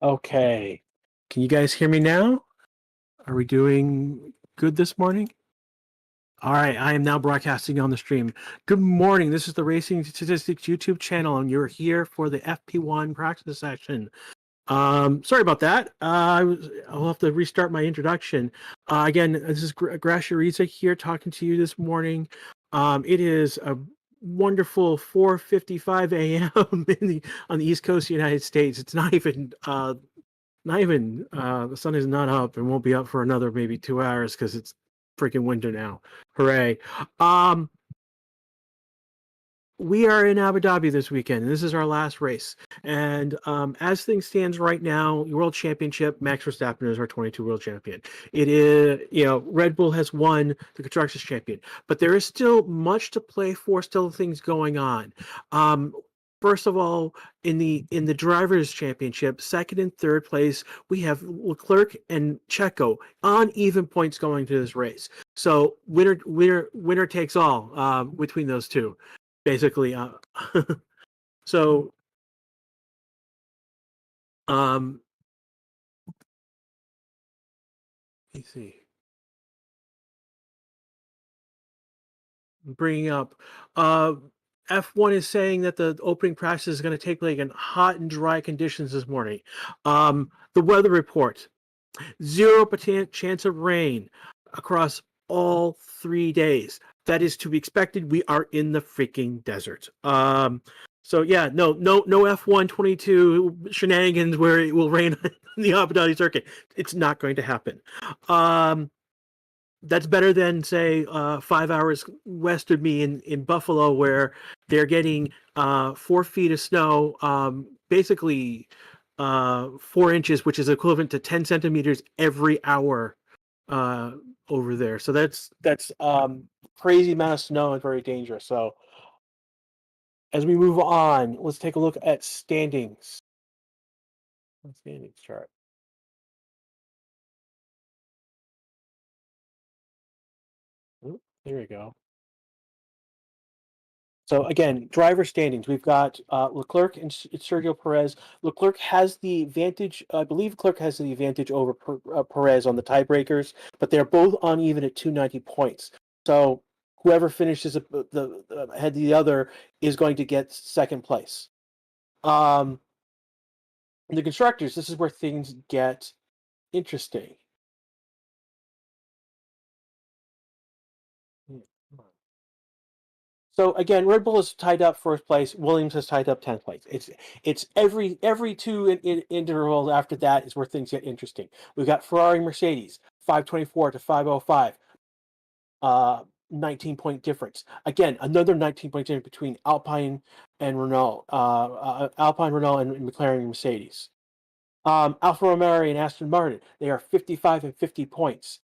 Okay. Can you guys hear me now? Are we doing good this morning? All right, I am now broadcasting on the stream. Good morning. This is the Racing Statistics YouTube channel, and you're here for the FP1 practice session. Sorry about that. I'll have to restart my introduction. Again, this is Grash here talking to you this morning. It is a wonderful 4:55 a.m. on the East Coast of the United States. It's not even the sun is not up and won't be up for another maybe 2 hours because it's freaking winter now. Hooray. um we are in Abu Dhabi this weekend, and this is our last race. And as things stands right now, World Championship, Max Verstappen is our 22 World Champion. It is, Red Bull has won the Constructors Champion, but there is still much to play for. Still things going on. Um, First of all, in the Drivers' Championship, second and third place, we have Leclerc and Checo on even points going to this race. So winner takes all between those two, basically. So um let me see, bringing up uh F1 is saying that the opening practice is going to take place in hot and dry conditions this morning. The weather report: 0% chance of rain across all 3 days. That is to be expected. We are in the freaking desert. So yeah, no F122 shenanigans where it will rain on the Abu Dhabi circuit. It's not going to happen. That's better than, say, 5 hours west of me in Buffalo, where they're getting 4 feet of snow, basically 4 inches, which is equivalent to 10 centimeters every hour uh, over there. So that's crazy amount of snow and very dangerous. So as we move on, let's take a look at standings. Standings chart. Oop, there we go. So again, driver standings. We've got Leclerc and Sergio Perez. Leclerc has the advantage. I believe Leclerc has the advantage over Perez on the tiebreakers, but they're both uneven at 290 points. So whoever finishes ahead of the other is going to get second place. Um, the constructors. This is where things get interesting. So again, Red Bull is tied up first place. Williams has tied up 10th place. It's every two intervals after that is where things get interesting. We've got Ferrari, Mercedes, 524 to 505, 19-point difference. Again, another 19-point difference between Alpine and Renault, Alpine, Renault, and McLaren and Mercedes. Alfa Romeo and Aston Martin, they are 55 and 50 points.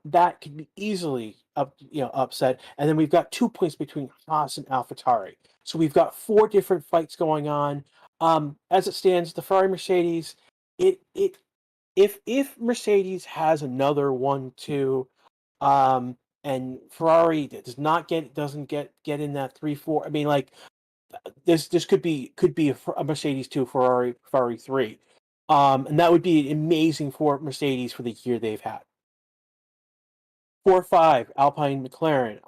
That could be easily upset. And then we've got 2 points between Haas and AlphaTauri. So we've got 4 different fights going on. As it stands, the Ferrari Mercedes, if Mercedes has another 1-2, and Ferrari doesn't get in that 3-4. I mean, like, this could be a Mercedes 2, Ferrari 3. And that would be amazing for Mercedes for the year they've had. 4-5, Alpine, McLaren.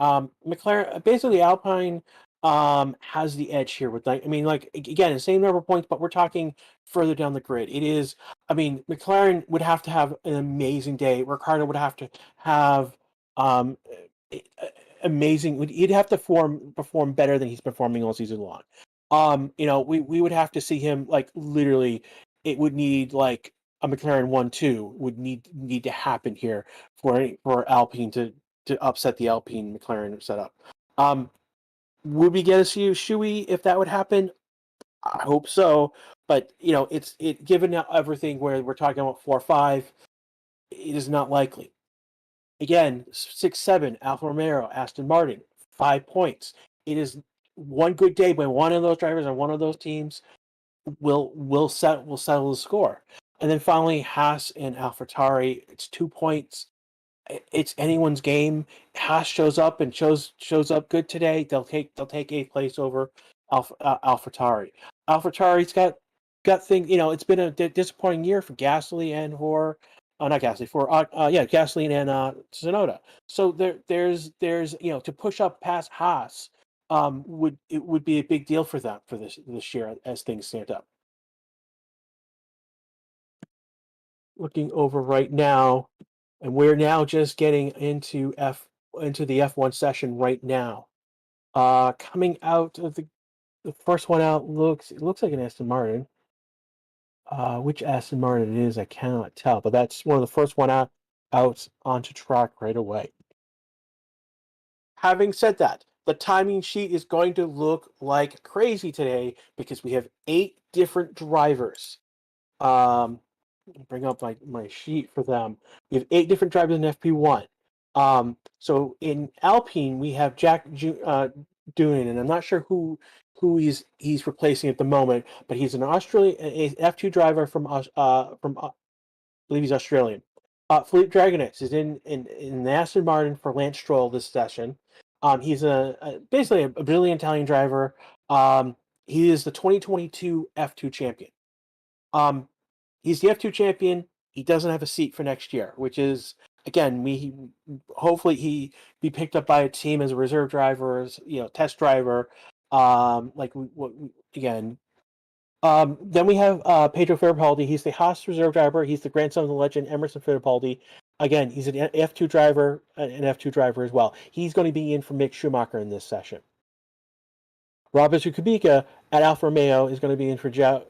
McLaren, basically, Alpine has the edge here with, like, I mean, like, again, the same number of points, but we're talking further down the grid. It is, I mean, McLaren would have to have an amazing day. Ricciardo would have to have amazing. He'd have to perform better than he's performing all season long. We would have to see him, like, literally. It would need, like, a McLaren 1-2 would need to happen here for Alpine to upset the Alpine McLaren setup. Would we get a Shui if that would happen? I hope so, but it's given everything where we're talking about 4-5, it is not likely. Again, 6-7, Alfa Romeo, Aston Martin, 5 points. It is one good day by one of those drivers on one of those teams will settle the score. And then finally, Haas and AlphaTauri, it's 2 points. It's anyone's game. Haas shows up and shows up good today. They'll take 8th place over AlphaTauri. AlphaTauri's got gut thing. It's been a disappointing year for Gasly and for not Gasly for Gasly and Tsunoda. So there's to push up past Haas would be a big deal for them for this year as things stand up. Looking over right now, and we're now just getting into the F1 session right now. Coming out of the first one out it looks like an Aston Martin. Which Aston Martin it is, I cannot tell, but that's one of the first one out onto track right away. Having said that, the timing sheet is going to look like crazy today because we have 8 different drivers. Bring up my sheet for them. We have 8 different drivers in FP1. So in Alpine we have Jack Doonan, and I'm not sure who he's replacing at the moment, but he's an Australian F2 driver from I believe he's Australian. Philippe Dragonix is in the Aston Martin for Lance Stroll this session. He's basically a brilliant Italian driver. He is the 2022 F2 champion. He's the F2 champion. He doesn't have a seat for next year, which is again, hopefully he be picked up by a team as a reserve driver, as test driver. Again. Then we have Pedro Fittipaldi. He's the Haas reserve driver. He's the grandson of the legend Emerson Fittipaldi. Again, he's an F2 driver, as well. He's going to be in for Mick Schumacher in this session. Robert Kubica at Alfa Romeo is going to be in for Zhou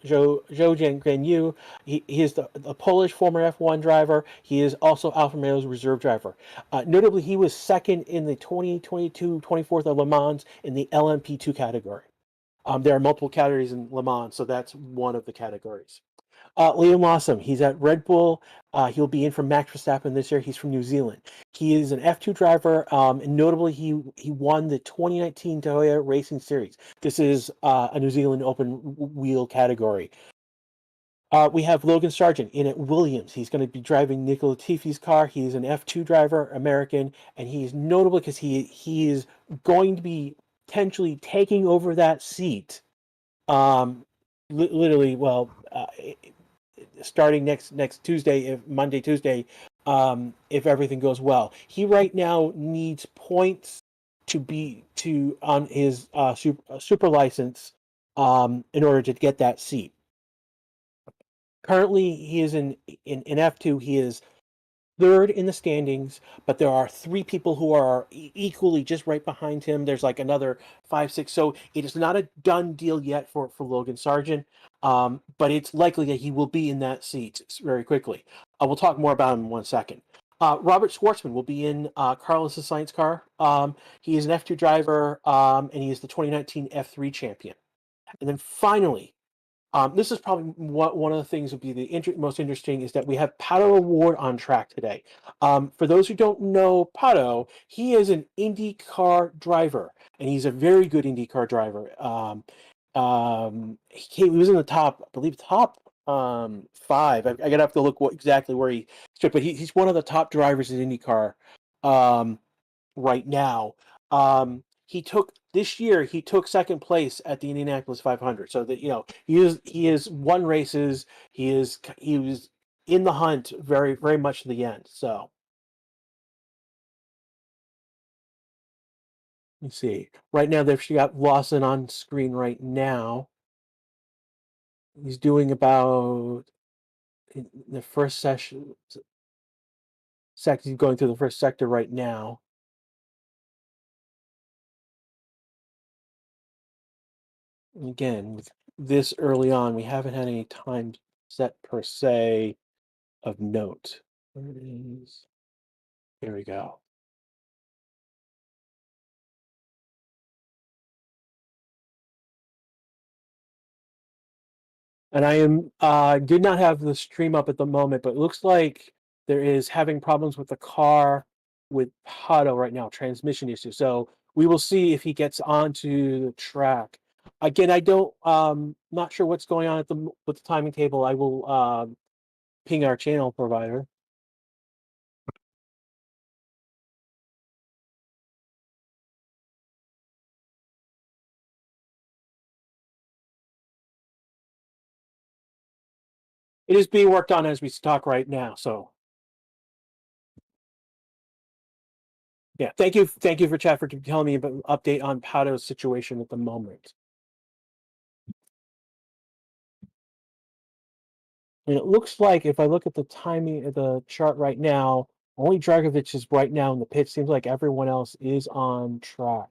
Guanyu. He is the Polish former F1 driver. He is also Alfa Romeo's reserve driver. Notably, he was second in the 2022 24th of Le Mans in the LMP2 category. There are multiple categories in Le Mans, so that's one of the categories. Liam Lawson, he's at Red Bull. He'll be in for Max Verstappen this year. He's from New Zealand. He is an F2 driver, and notably, he won the 2019 Toyota Racing Series. This is a New Zealand open wheel category. We have Logan Sargent in at Williams. He's going to be driving Nico Latifi's car. He's an F2 driver, American, and he's notable because he is going to be potentially taking over that seat. Literally, well, starting next Tuesday, Monday, Tuesday, if everything goes well. He right now needs points on his super license in order to get that seat. Currently, he is in F2. He is third in the standings, but there are 3 people who are equally just right behind him. There's like another 5, 6. So it is not a done deal yet for Logan Sargent, but it's likely that he will be in that seat very quickly. We'll talk more about him in 1 second. Robert Schwartzman will be in Carlos Sainz car. He is an F2 driver, and he is the 2019 F3 champion. And then finally, this is probably one of the things that would be the most interesting is that we have Pato O'Ward on track today. For those who don't know Pato, he is an IndyCar driver, and he's a very good IndyCar driver. He was in the top, I believe, top 5. I gotta have to look exactly where he stood, but he's one of the top drivers in IndyCar right now. He took second place at the Indianapolis 500. So that he is won races. He was in the hunt very very much to the end. So let's see. Right now they've got Lawson on screen right now. He's doing about in the first session. He's going through the first sector right now. Again, with this early on, we haven't had any time set per se of note. Where it is. Here we go. And did not have the stream up at the moment, but it looks like there is having problems with the car with Pato right now, transmission issue. So we will see if he gets onto the track. Again, I don't not sure what's going on with the timing table. I will ping our channel provider. It is being worked on as we talk right now. So yeah, thank you for chat for telling me about update on Pado's situation at the moment. And it looks like if I look at the timing of the chart right now, only Dragovich is right now in the pit. Seems like everyone else is on track.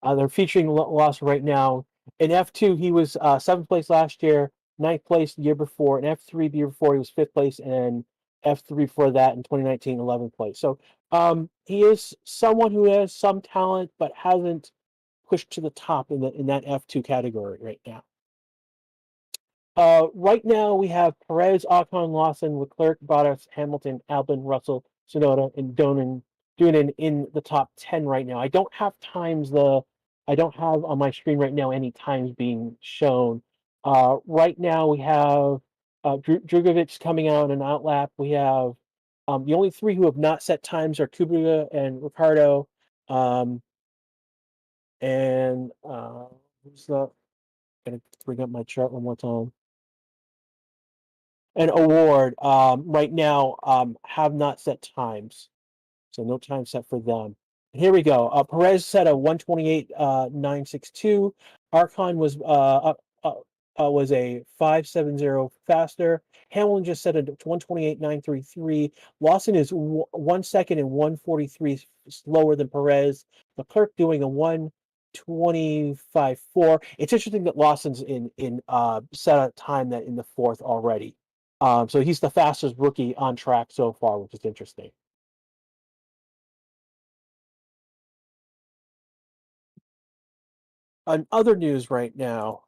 They're featuring Loss right now. In F2, he was seventh place last year, ninth place the year before. In F3 the year before, he was fifth place, and F3 for that in 2019, 11th place. So he is someone who has some talent, but hasn't pushed to the top in that F2 category right now. Right now we have Perez, Ocon, Lawson, Leclerc, Bottas, Hamilton, Albon, Russell, Tsunoda, and Doonan in the top 10 right now. I don't have I don't have on my screen right now any times being shown. Right now we have Drugovich coming out in an outlap. We have the only three who have not set times are Kubica and Ricardo. And who's the? Gonna bring up my chart one more time. An award right now have not set times, so no time set for them. Here we go. Perez set a 128.962. Arcon was a 570 faster. Hamilton just set a 128.933. Lawson is 1 second and 143 slower than Perez. Leclerc doing a 125.4. It's interesting that Lawson's in set a time that in the fourth already. So he's the fastest rookie on track so far, which is interesting. On other news right now,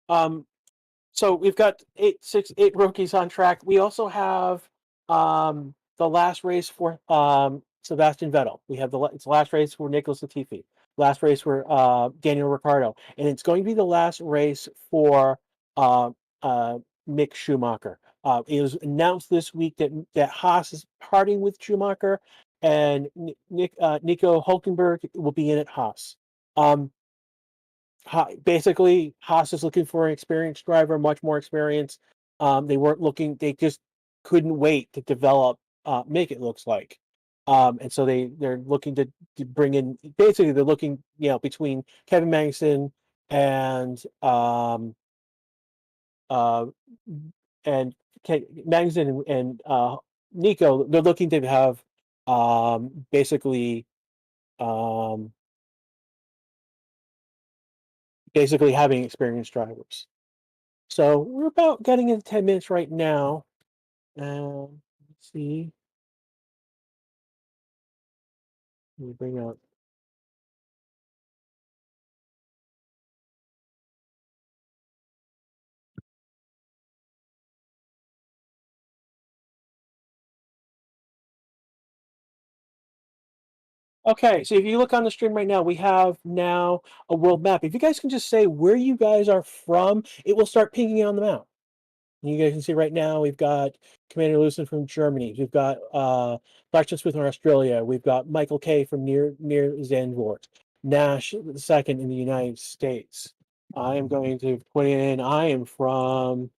so we've got eight rookies on track. We also have the last race for Sebastian Vettel. We have it's the last race for Nicholas Latifi, last race for Daniel Ricciardo, and it's going to be the last race for Mick Schumacher. It was announced this week that Haas is parting with Schumacher, and Nico Hulkenberg will be in at Haas. Basically, Haas is looking for an experienced driver, much more experience. They weren't looking; they just couldn't wait to develop Mick. It looks like, and so they're looking to bring in. Basically, they're looking, between Kevin Magnussen and uh, and Magnussen and Nico. They're looking to have basically um, having experienced drivers. So we're about getting into 10 minutes right now. Let's see. Let me bring up. Okay, so if you look on the stream right now, we have now a world map. If you guys can just say where you guys are from, it will start pinging on the map. And you guys can see right now we've got Commander Lucen from Germany. We've got Blackstone Smith from Australia. We've got Michael K from near Zandvoort. Nash the second in the United States. I am going to put in. I am from.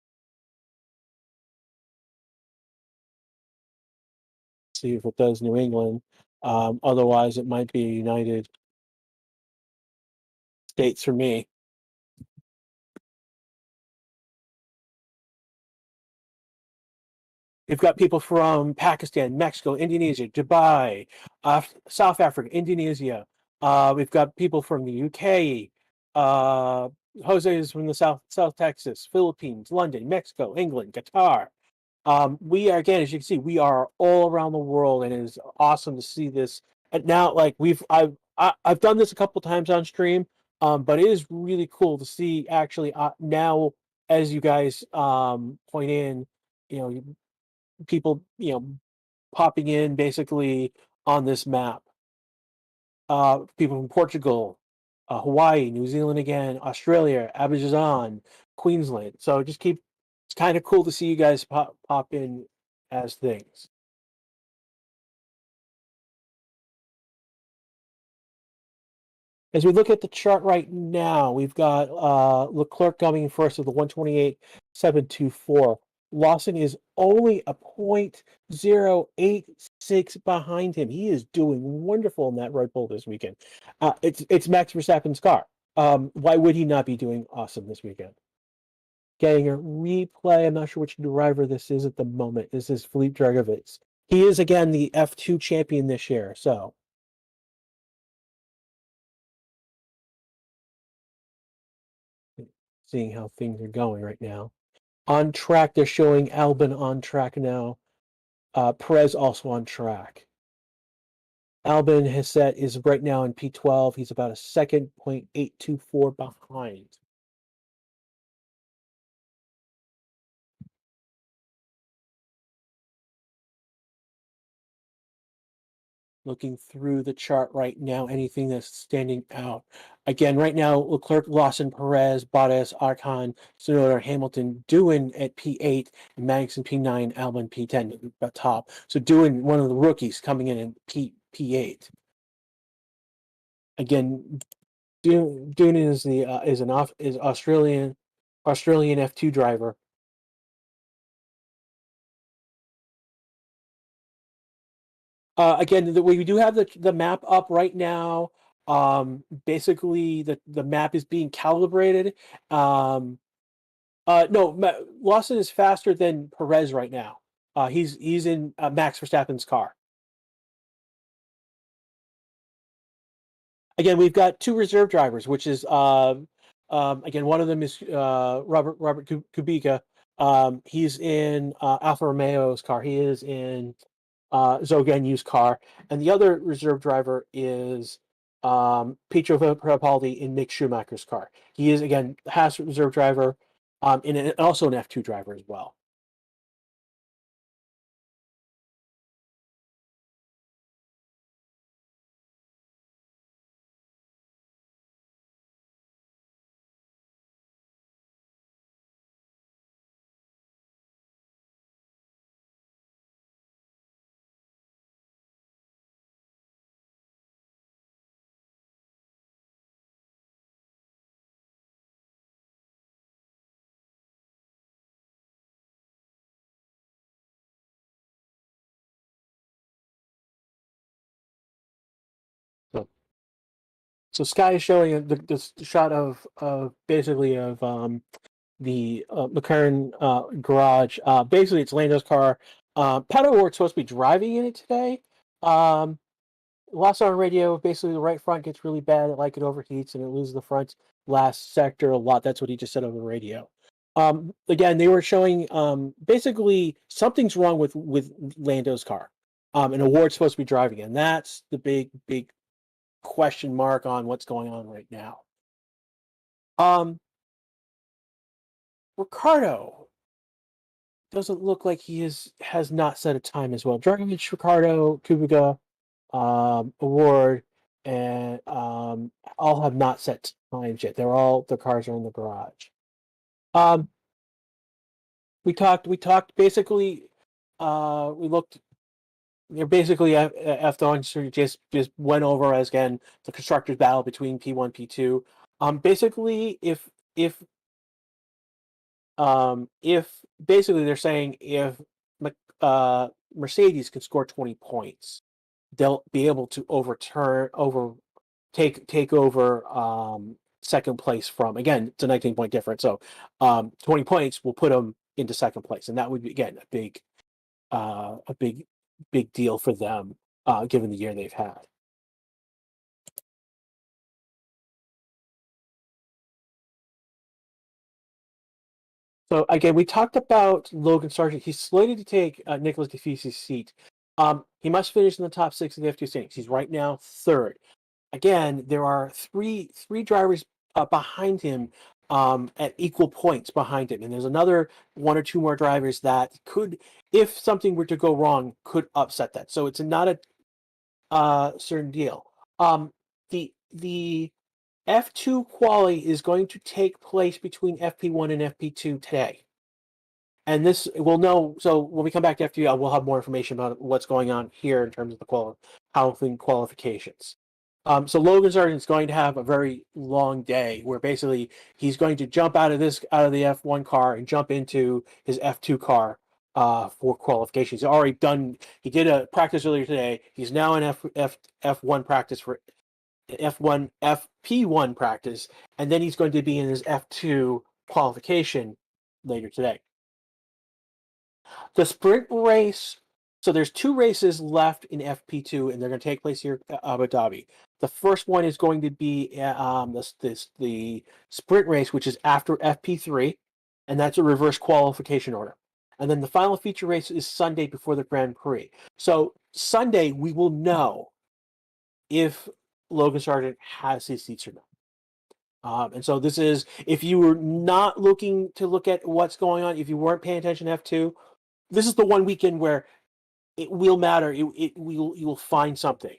See if it does New England. Otherwise, it might be United States for me. We've got people from Pakistan, Mexico, Indonesia, Dubai, South Africa, Indonesia. We've got people from the UK. Jose is from the South Texas, Philippines, London, Mexico, England, Qatar. We are, again, as you can see, we are all around the world, and it is awesome to see this. And now, like I've done this a couple times on stream, but it is really cool to see actually now, as you guys point in, you know, people popping in basically on this map. People from Portugal, Hawaii, New Zealand again, Australia, Abidjan, Queensland. So just keep. It's kind of cool to see you guys pop in as things. As we look at the chart right now, we've got Leclerc coming first with the 128.724. Lawson is only a 0.086 behind him. He is doing wonderful in that Red Bull this weekend. It's Max Verstappen's car. Why would he not be doing awesome this weekend? Getting a replay. I'm not sure which driver this is at the moment. This is Filipe Dragovic. He is again the F2 champion this year. So seeing how things are going right now. On track, they're showing Albon on track now. Perez also on track. Albon is right now in P12. He's about a second 0.824 behind. Looking through the chart right now, anything that's standing out. Again, right now, Leclerc, Lawson, Perez, Bottas, Ocon, Tsunoda, Hamilton doing at P8, Magnussen P9, Albon P10 at top. So doing one of the rookies coming in P8. Again, Dune is Australian F2 driver. Again, we do have the map up right now. Basically, the map is being calibrated. No, Lawson is faster than Perez right now. He's in Max Verstappen's car. Again, we've got two reserve drivers, which is again, one of them is Robert Kubica. He's in Alfa Romeo's car. He is in Zhou Guanyu's car, and the other reserve driver is Pietro Fittipaldi in Mick Schumacher's car. He is again Haas reserve driver, and also an F2 driver as well. So, so Sky is showing the shot of basically of the McLaren garage. Basically, it's Lando's car. Pato O'Ward's supposed to be driving in it today. Lost on radio. Basically, the right front gets really bad. It overheats and it loses the front last sector a lot. That's what he just said over the radio. Again, they were showing basically something's wrong with Lando's car. And O'Ward's supposed to be driving, and that's the big question mark on what's going on right now. Ricardo doesn't look like he has not set a time as well. Dragovic, Ricardo, Kubica, O'Ward, and all have not set times yet. Their cars are in the garage. We talked basically. We looked. They're basically F1 just went over as again the constructors battle between P1 P2. Basically if basically they're saying if Mercedes can score 20 points, they'll be able to take over second place from, again, it's a 19-point difference. So 20 points will put them into second place, and that would be again a big deal for them given the year they've had. So again, we talked about Logan Sargent. He's slated to take Nicholas DeFee's seat. He must finish in the top 6 of the F2 standings. He's right now third. Again, there are three drivers behind him at equal points behind him, and there's another one or two more drivers that could, if something were to go wrong, could upset that. So it's not a certain deal. The F2 quali is going to take place between FP1 and FP2 today. And this we'll know. So when we come back to FP2, we'll have more information about what's going on here in terms of the qualifications. So Logan Sargent's going to have a very long day where basically he's going to jump out of the F1 car and jump into his F2 car for qualification. He's already done. He did a practice earlier today. He's now in F1 practice for F1 FP1 practice, and then he's going to be in his F2 qualification later today. The sprint race. So there's 2 races left in FP2, and they're going to take place here at Abu Dhabi. The first one is going to be the sprint race, which is after FP3, and that's a reverse qualification order. And then the final feature race is Sunday before the Grand Prix. So Sunday we will know if Logan Sargent has his seats or not. And so this is, if you were not looking to look at what's going on, if you weren't paying attention to F2, this is the one weekend where it will matter. You will find something.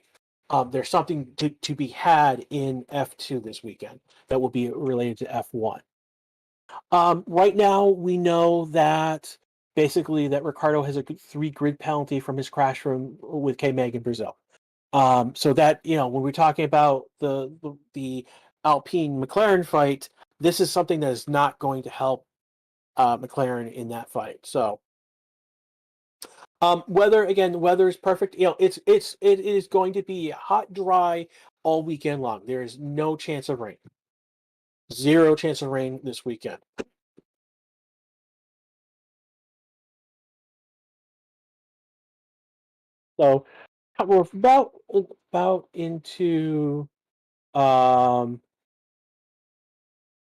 There's something to be had in F2 this weekend that will be related to F1. Right now, we know that basically that Ricardo has a 3 grid penalty from his crash with K-Mag in Brazil. So that, when we're talking about the Alpine McLaren fight, this is something that is not going to help McLaren in that fight. So. Weather is perfect. It is going to be hot, dry all weekend long. There is no chance of rain. 0 chance of rain this weekend. So we're about into um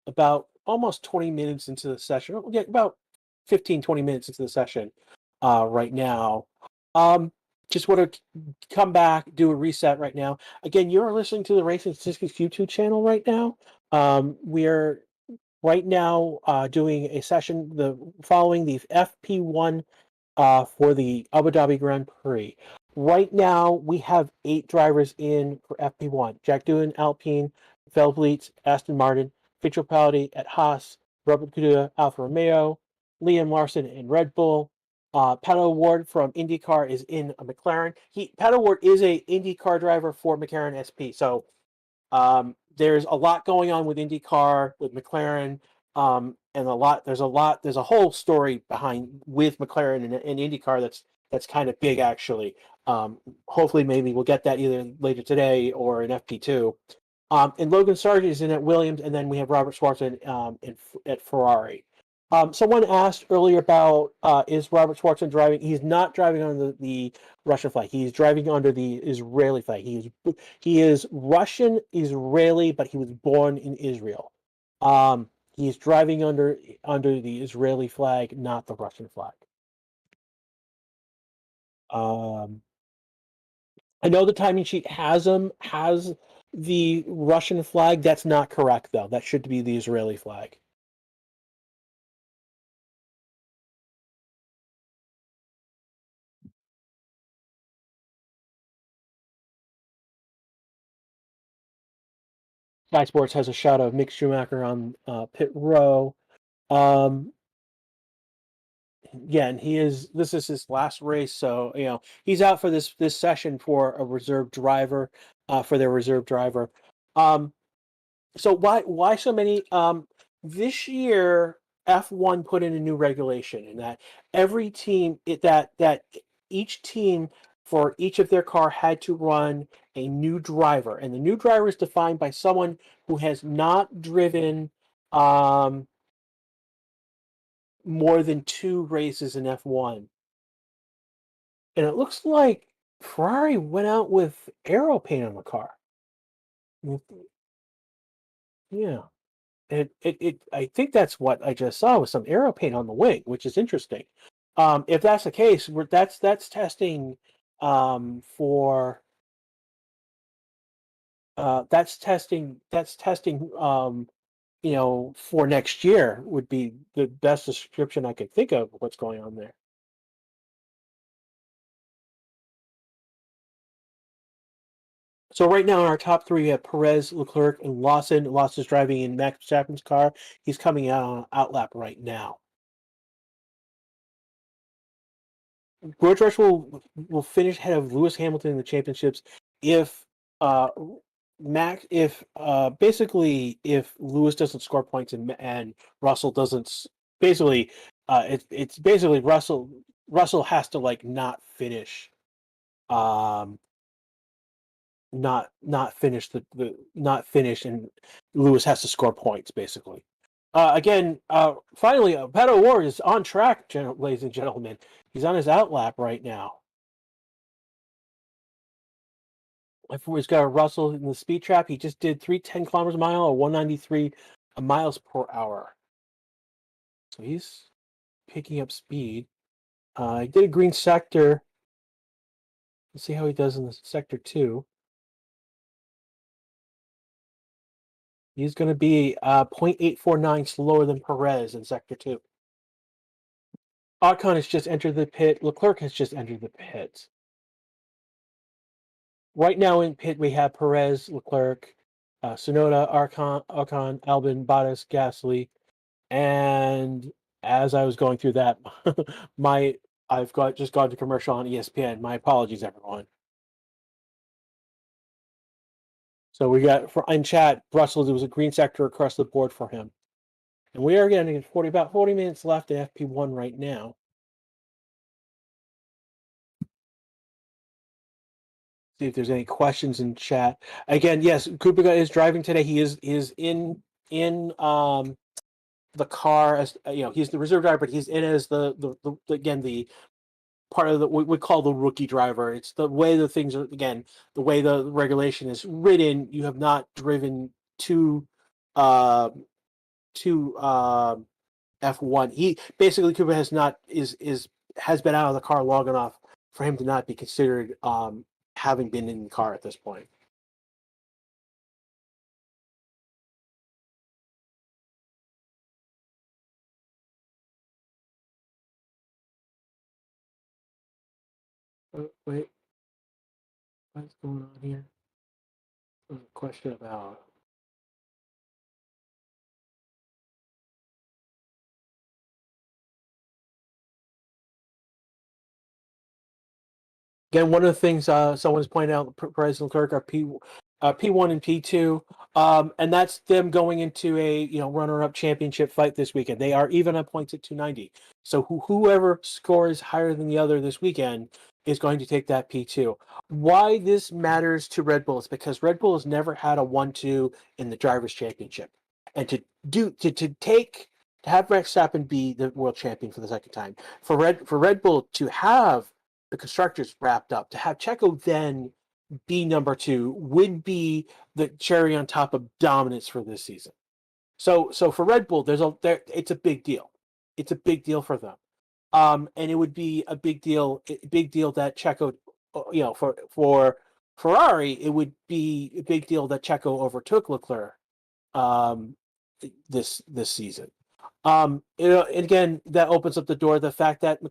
about almost 20 minutes into the session. We'll get about 15-20 minutes into the session right now. Just want to come back, do a reset right now. Again, you're listening to the Racing Statistics YouTube channel right now. We're right now doing a session following the FP1 for the Abu Dhabi Grand Prix. Right now, we have 8 drivers in for FP1. Jack Doohan, Alpine, Velvliet, Aston Martin, Fittipaldi at Haas, Robert Kuduya, Alfa Romeo, Liam Larson in Red Bull. Pat O'Ward from IndyCar is in a McLaren. Pat O'Ward is a IndyCar driver for McLaren SP. So there's a lot going on with IndyCar, with McLaren, and there's a whole story behind with McLaren and IndyCar that's kind of big actually. Hopefully maybe we'll get that either later today or in FP2. And Logan Sargent is in at Williams, and then we have Robert Schwartzman at Ferrari. Someone asked earlier about is Robert Schwartzman driving? He's not driving on the Russian flag. He's driving under the Israeli flag. He is Russian Israeli, but he was born in Israel. He's driving under the Israeli flag, not the Russian flag. I know the timing sheet has the Russian flag. That's not correct though. That should be the Israeli flag. Sky Sports has a shot of Mick Schumacher on pit row. Yeah, and this is his last race, so he's out for this session for a reserve driver, for their reserve driver. So why so many? This year F1 put in a new regulation in that every team that each team for each of their car had to run a new driver, and the new driver is defined by someone who has not driven more than 2 races in F1. And it looks like Ferrari went out with aero paint on the car. Yeah. I think that's what I just saw with some aero paint on the wing, which is interesting. If that's the case, that's testing for for next year would be the best description I could think of what's going on there. So right now in our top 3, we have Perez, Leclerc, and Lawson. Lawson's driving in Max Verstappen's car. He's coming out on outlap right now. George Russell will finish ahead of Lewis Hamilton in the championships if basically if Lewis doesn't score points and Russell doesn't basically it's basically Russell has to like not finish um not finish the not finish and Lewis has to score points basically. Again, finally, Beto O'Rourke is on track, ladies and gentlemen. He's on his outlap right now. He's got a Russell in the speed trap. He just did 310 kilometers a mile or 193 miles per hour. So he's picking up speed. He did a green sector. Let's see how he does in the sector 2. He's going to be 0.849 slower than Perez in sector 2. Ocon has just entered the pit. Leclerc has just entered the pit. Right now in pit, we have Perez, Leclerc, Tsunoda, Ocon, Albon, Bottas, Gasly, and as I was going through that, I've just gone to commercial on ESPN. My apologies, everyone. So we got in chat, Brussels. There was a green sector across the board for him, and we are getting about 40 minutes left in FP1 right now. See if there's any questions in chat. Again, yes, Kubica is driving today. He is in the car as he's the reserve driver, but he's in as the again the part of what we call the rookie driver. It's the way the things are, again, the way the regulation is written. You have not driven to uh to F1. He basically Kubica has not has been out of the car long enough for him to not be considered having been in the car at this point. Wait, what's going on here? There's a question about. Again, one of the things someone's pointed out, Perez and Leclerc are P1 and P2, and that's them going into a runner-up championship fight this weekend. They are even at points at 290. So whoever scores higher than the other this weekend is going to take that P2. Why this matters to Red Bull is because Red Bull has never had a 1-2 in the drivers' championship, and to have Max Verstappen be the world champion for the second time, for Red Bull to have the constructors wrapped up, to have Checo then be number 2 would be the cherry on top of dominance for this season. So for Red Bull, it's a big deal. It's a big deal for them, and it would be a big deal that Checo, for Ferrari, it would be a big deal that Checo overtook Leclerc this season. And again, that opens up the door. The fact that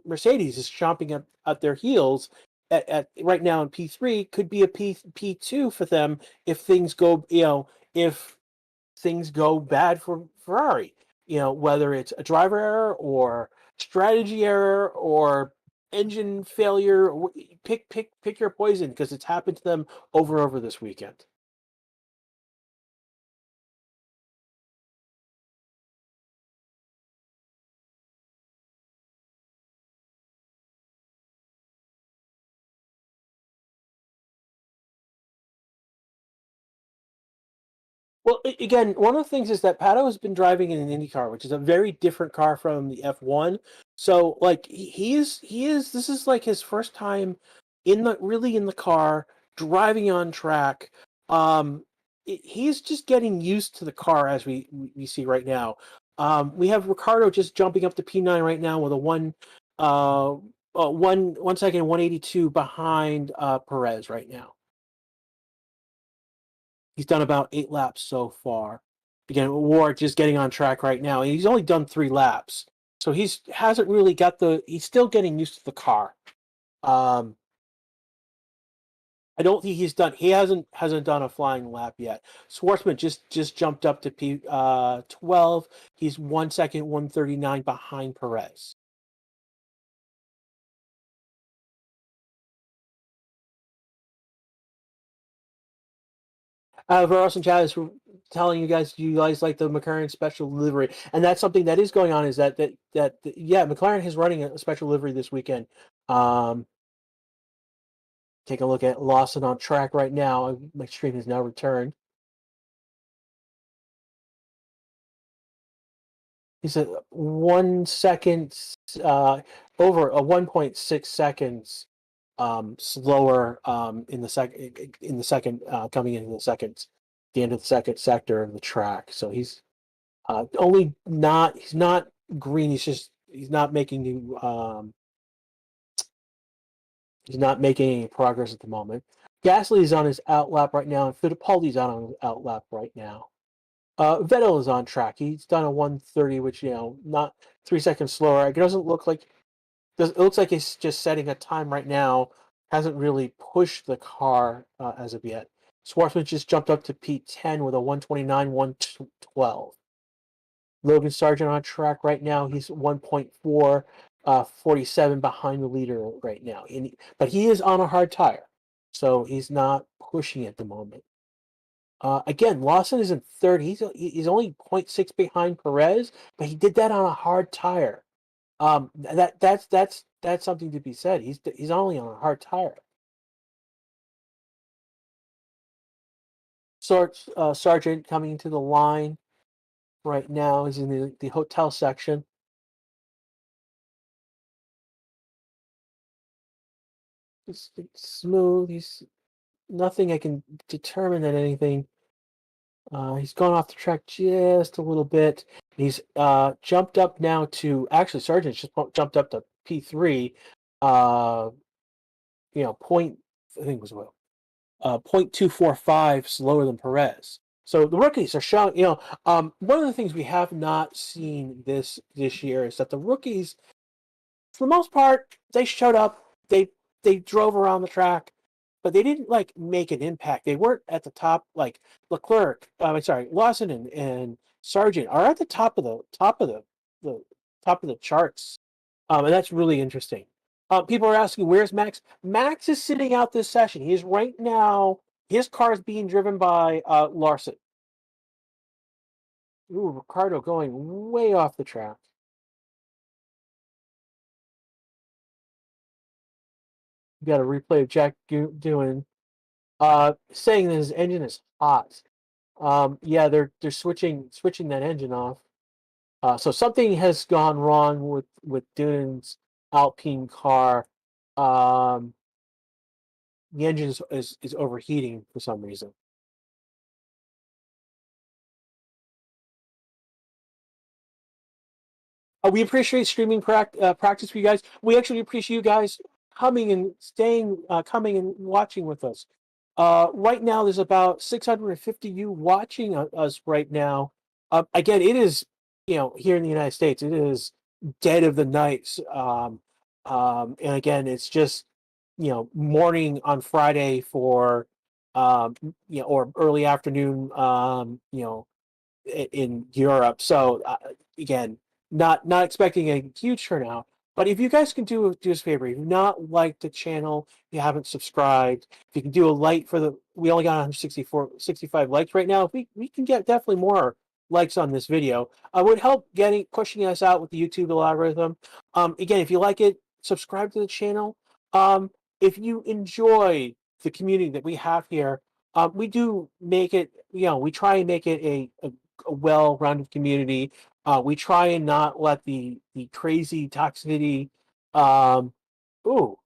Mercedes is chomping at their heels at right now in P3 could be a P2 for them if things go bad for Ferrari. Whether it's a driver error or strategy error or engine failure, pick your poison, because it's happened to them over this weekend. Well, again, one of the things is that Pato has been driving in an Indy car, which is a very different car from the F1. So, like, he is. This is like his first time in the car driving on track. He's just getting used to the car as we see right now. We have Ricardo just jumping up to P9 right now with a 1 second 182 behind Perez right now. He's done about 8 laps so far. Again, Warwick just getting on track right now. He's only done 3 laps, so hasn't really got he's still getting used to the car. I don't think he's done. He hasn't done a flying lap yet. Schwartzman just jumped up to P12. He's 1 second 139 behind Perez. Veros and Chad is telling you guys, do you guys like the McLaren special livery? And that's something that is going on. Is that yeah, McLaren is running a special livery this weekend. Um, take a look at Lawson on track right now. My stream has now returned. He's a 1 second, over a 1.6 seconds slower in the second coming into the end of the second sector of the track. So he's he's not green. He's not making any progress at the moment. Gasly is on his outlap right now, and Fittipaldi's on his outlap right now. Vettel is on track. He's done a 1:30, which not 3 seconds slower. It doesn't look like it looks like he's just setting a time right now. Hasn't really pushed the car as of yet. Schwartzman just jumped up to P10 with a 1:29, 1:12. Logan Sargent on track right now. He's 1.4, 47 behind the leader right now. But he is on a hard tire, so he's not pushing at the moment. Again, Lawson is in third. He's only 0.6 behind Perez, but he did that on a hard tire. That's something to be said. He's only on a hard tire. Sargent coming into the line right now. He's in the hotel section. It's smooth. He's nothing I can determine that anything. He's gone off the track just a little bit. He's jumped up now to actually Sargent's just jumped up to P3. Point I think it was 0.245 slower than Perez. So the rookies are showing. One of the things we have not seen this year is that the rookies, for the most part, they showed up. They drove around the track, but they didn't make an impact. They weren't at the top like Leclerc. Lawson and Sargent are at the top of the top of the charts, and that's really interesting. People are asking, where's Max? Max is sitting out this session. He's right now. His car is being driven by Larson. Ooh, Ricardo going way off the track. You got a replay of Jack doing saying that his engine is hot. Yeah, they're switching that engine off. So something has gone wrong with Dune's Alpine car. The engine is overheating for some reason. We appreciate streaming practice for you guys. We actually appreciate you guys coming and coming and watching with us. Right now, there's about 650 you watching us right now. Again, it is here in the United States, it is dead of the night. And again, it's just morning on Friday for or early afternoon in Europe. So again, not expecting a huge turnout. But if you guys can do us a favor, if you've not liked the channel, if you haven't subscribed, if you can do a like we only got 65 likes right now. If we can get definitely more likes on this video, would help pushing us out with the YouTube algorithm. Again, if you like it, subscribe to the channel. If you enjoy the community that we have here, we do make it. We try and make it a well-rounded community. We try and not let the crazy toxicity. Ooh,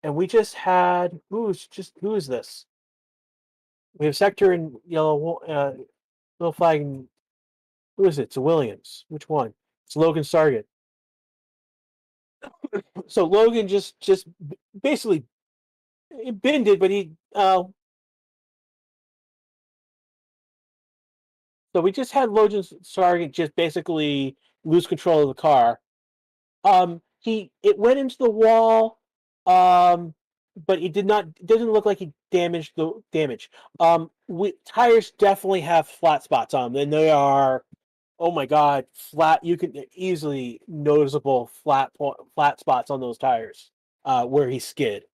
and we just had who is this? We have sector in yellow, little flag. Who is it? It's a Williams. Which one? It's Logan Sargent. So Logan just basically bended, but he. So we just had Logan Sargent just basically lose control of the car. It went into the wall, but it didn't look like he damaged the damage. Tires definitely have flat spots on them, and they are, oh my god, flat. You can easily noticeable flat spots on those tires where he skid.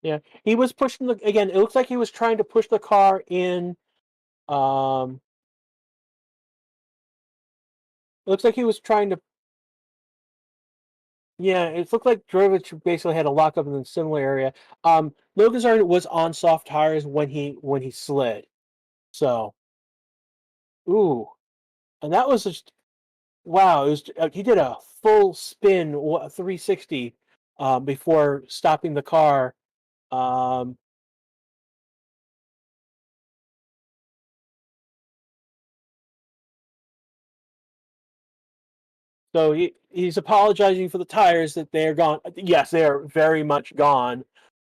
Yeah, he was pushing the again. It looks like he was trying to push the car in. Um, it looks like he was trying to. Yeah, it looked like Drogovic basically had a lockup in a similar area. Logan Sargent was on soft tires when he slid. So, ooh, and that was just wow. It was he did a full spin, 360, before stopping the car. Um, So he's apologizing for the tires that they are gone. Yes, they are very much gone.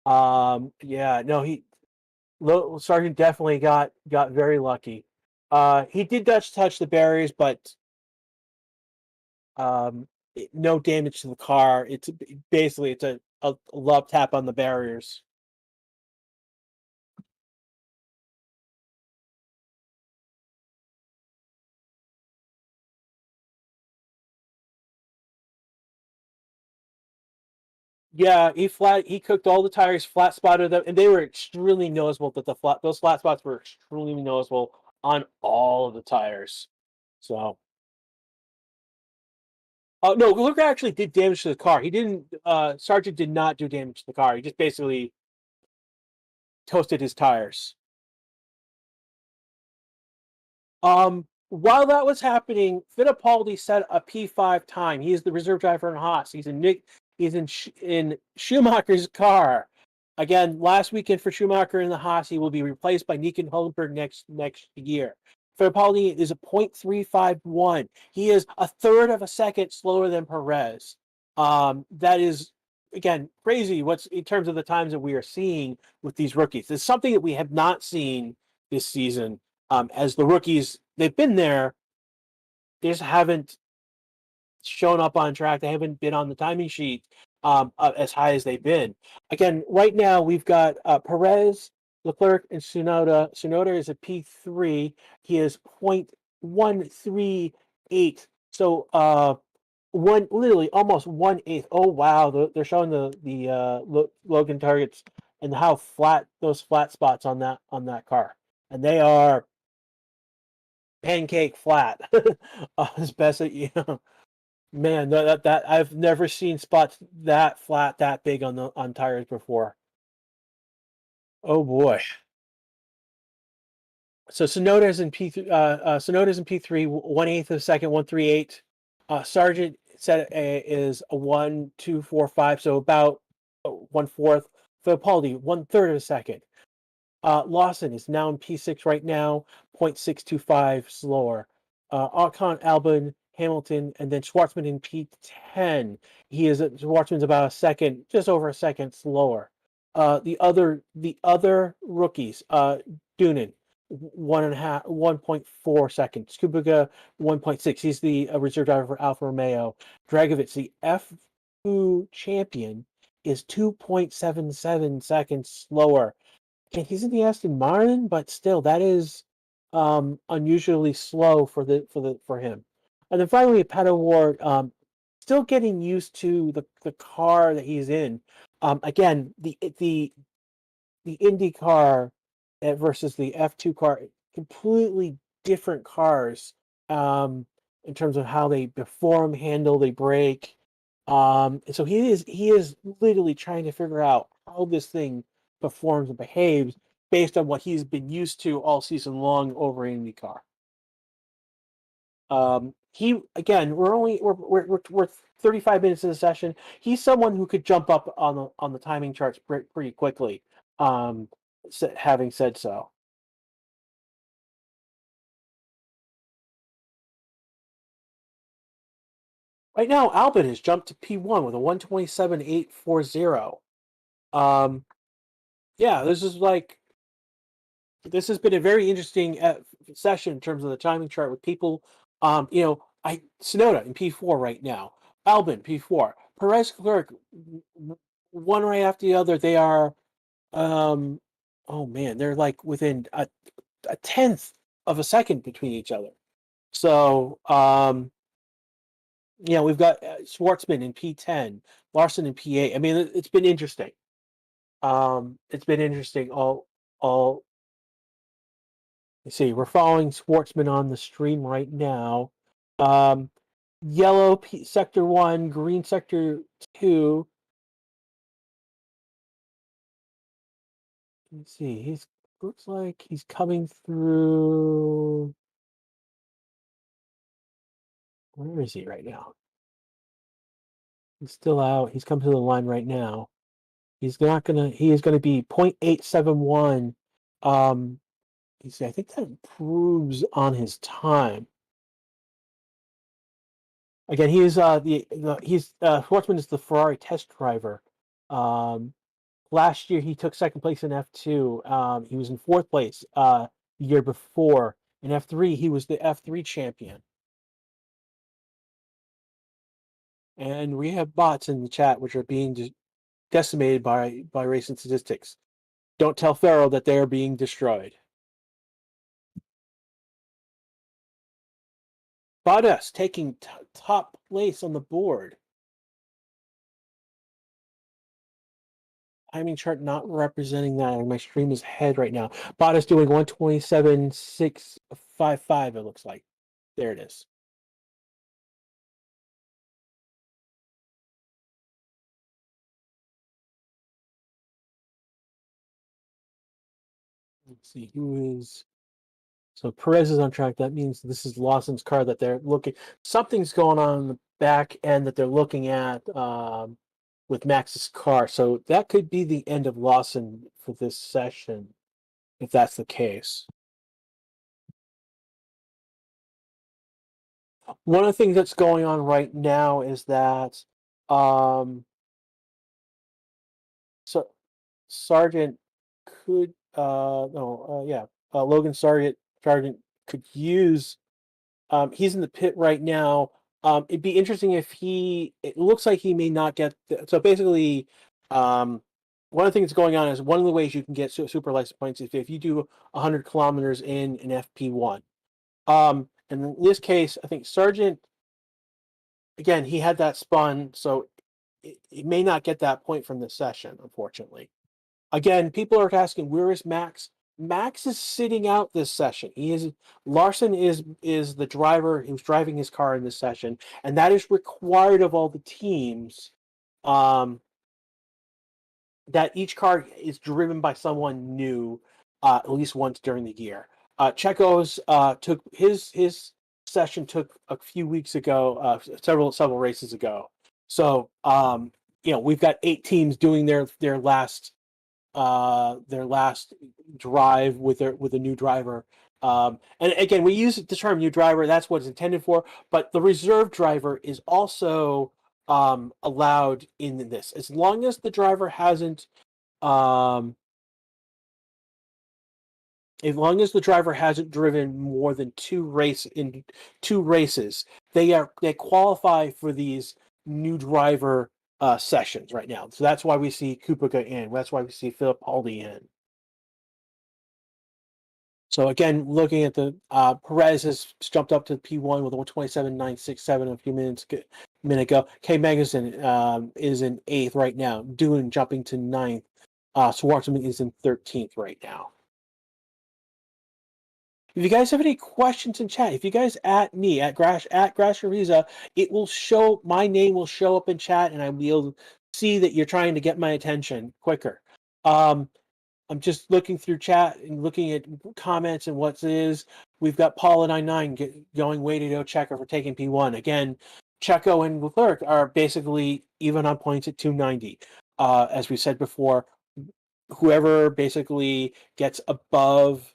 Yeah, no, Sargent definitely got very lucky. He did touch the barriers, but no damage to the car. It's basically a love tap on the barriers. Yeah, he cooked all the tires, flat spotted them, and they were extremely noticeable. That those flat spots were extremely noticeable on all of the tires. So. No, Luca actually did damage to the car. He didn't. Sargent did not do damage to the car. He just basically toasted his tires. While that was happening, Fittipaldi set a P5 time. He is the reserve driver in Haas. He's in Schumacher's car. Again, last weekend for Schumacher in the Haas, he will be replaced by Nico Hulkenberg next year. Fittipaldi is a 0.351. He is a third of a second slower than Perez. That is again crazy. What's in terms of the times that we are seeing with these rookies? It's something that we have not seen this season. As the rookies, they've been there, they just haven't shown up on track. They haven't been on the timing sheet as high as they've been. Again, right now we've got Perez, Leclerc, and Tsunoda. Tsunoda is a P3. He is 0.138. So one literally almost 1/8. Oh wow, they're showing the Logan targets and how flat those flat spots on that car, and they are pancake flat. As best as you know. Man, that I've never seen spots that flat, that big on tires before. Oh boy. So Sonoda's in P3, 1/8 of a second, 138. Sargent said is a 1.245, so about 1/4. Fittipaldi, 1/3 of a second. Lawson is now in P6 right now, 0.625 slower. Ocon, Albon, Hamilton, and then Schwartzman in P10. Schwartzman's about a second, just over a second slower. The other rookies, Doonan, 1.4 seconds. Kubica, 1.6. He's the reserve driver for Alfa Romeo. Dragovic, the F2 champion, is 2.77 seconds slower. And he's in the Aston Martin, but still, that is unusually slow for him. And then finally, Pato Ward, still getting used to the car that he's in. Again, the Indy car versus the F2 car, completely different cars in terms of how they perform, handle, they brake. So he is literally trying to figure out how this thing performs and behaves based on what he's been used to all season long over in IndyCar. He again, we're 35 minutes in the session. He's someone who could jump up on the timing charts pretty quickly. Um, having said so, right now Albin has jumped to P1 with a 127.840. Um, yeah, this has been a very interesting session in terms of the timing chart with people. I Tsunoda in P4 right now, Albin P4, Perez Clerk, one right after the other. They are, oh man, they're like within a tenth of a second between each other. So, we've got Schwartzman in P10, Larson in P8. I mean, it's been interesting. It's been interesting. All. Let's see. We're following Schwartzman on the stream right now. Um, yellow sector 1, green sector 2. Let's see. He's looks like he's coming through. Where is he right now? He's still out. He's come to the line right now. He's not gonna. He is gonna be 0.871. You see, I think that improves on his time. Again, he is he's Schwartzman is the Ferrari test driver. Um, Last year he took second place in F2. He was in fourth place the year before. In F3, he was the F3 champion. And we have bots in the chat which are being decimated by racing statistics. Don't tell Farrell that they are being destroyed. Bottas taking top place on the board. Timing chart not representing that. My stream is ahead right now. Bottas doing 127.655. It looks like. There it is. Let's see who is. So Perez is on track. That means this is Lawson's car that they're looking. Something's going on in the back end that they're looking at with Max's car. So that could be the end of Lawson for this session, if that's the case. One of the things that's going on right now is that so Sargent could Logan Sargent could use he's in the pit right now. It'd be interesting if it looks like he may not get so basically one of the things going on is one of the ways you can get super license points is if you do 100 kilometers in an FP1. And in this case, I think Sargent, again, he had that spun, so it may not get that point from this session, unfortunately. Again, people are asking, where is Max? Max is sitting out this session. Larson is the driver who's driving his car in this session, and that is required of all the teams. That each car is driven by someone new, at least once during the year. Checo's took his session took a few weeks ago, several races ago. So we've got 8 teams doing their last drive with a new driver. And again, we use the term new driver. That's what it's intended for. But the reserve driver is also allowed in this, as long as the driver hasn't as long as the driver hasn't driven more than 2 races, they qualify for these new driver sessions right now. So that's why we see Kubica in. That's why we see Fittipaldi in. So again, looking at the Perez has jumped up to P1 with 127.967 a few minute ago. K Magnussen is in 8th right now. Doohan jumping to 9th. Schwartzman is in 13th right now. If you guys have any questions in chat, if you guys at me at Grash Ariza, it will show my name will show up in chat, and I will see that you're trying to get my attention quicker. I'm just looking through chat and looking at comments and what it is. We've got Paula 99 going way to go Checo for taking P1 again. Checo and Leclerc are basically even on points at 290. As we said before, whoever basically gets above.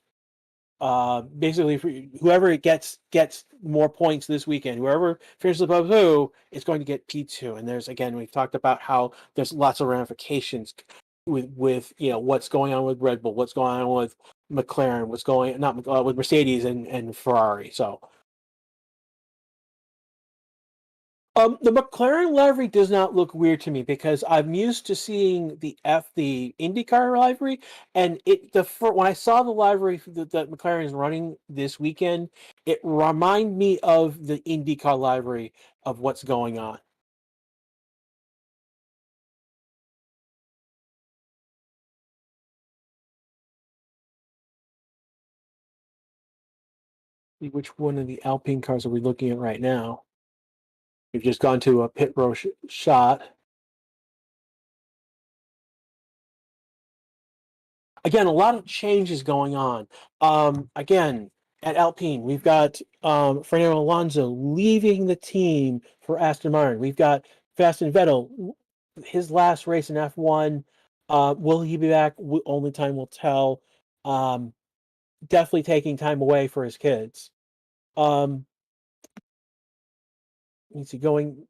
Basically, whoever gets more points this weekend, whoever finishes above who is going to get P2. And there's again, we've talked about how there's lots of ramifications with what's going on with Red Bull, what's going on with McLaren, what's going not with Mercedes and Ferrari. So the McLaren livery does not look weird to me because I'm used to seeing the IndyCar livery, and when I saw the livery that McLaren is running this weekend, it reminded me of the IndyCar livery of what's going on. Which one of the Alpine cars are we looking at right now? We've just gone to a pit row shot. Again, a lot of changes going on. Again, at Alpine, we've got Fernando Alonso leaving the team for Aston Martin. We've got Vettel, his last race in F1. Will he be back? Only time will tell. Definitely taking time away for his kids. Is he going?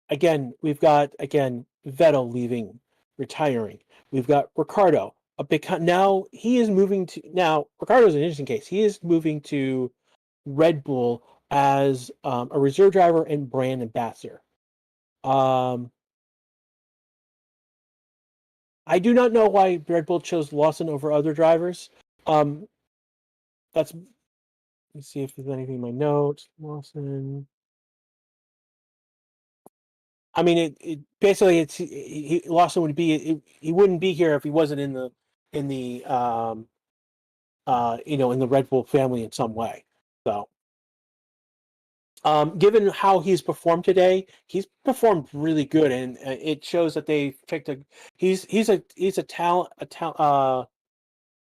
Again, we've got Vettel leaving, retiring. We've got Ricardo, a big now he is moving to now. Ricardo's an interesting case. He is moving to Red Bull as a reserve driver and brand ambassador. I do not know why Red Bull chose Lawson over other drivers. That's let's see if there's anything in my notes. Lawson. I mean, it basically Lawson would be he wouldn't be here if he wasn't in the in the in the Red Bull family in some way. So, given how he's performed today, he's performed really good, and it shows that they picked a he's a talent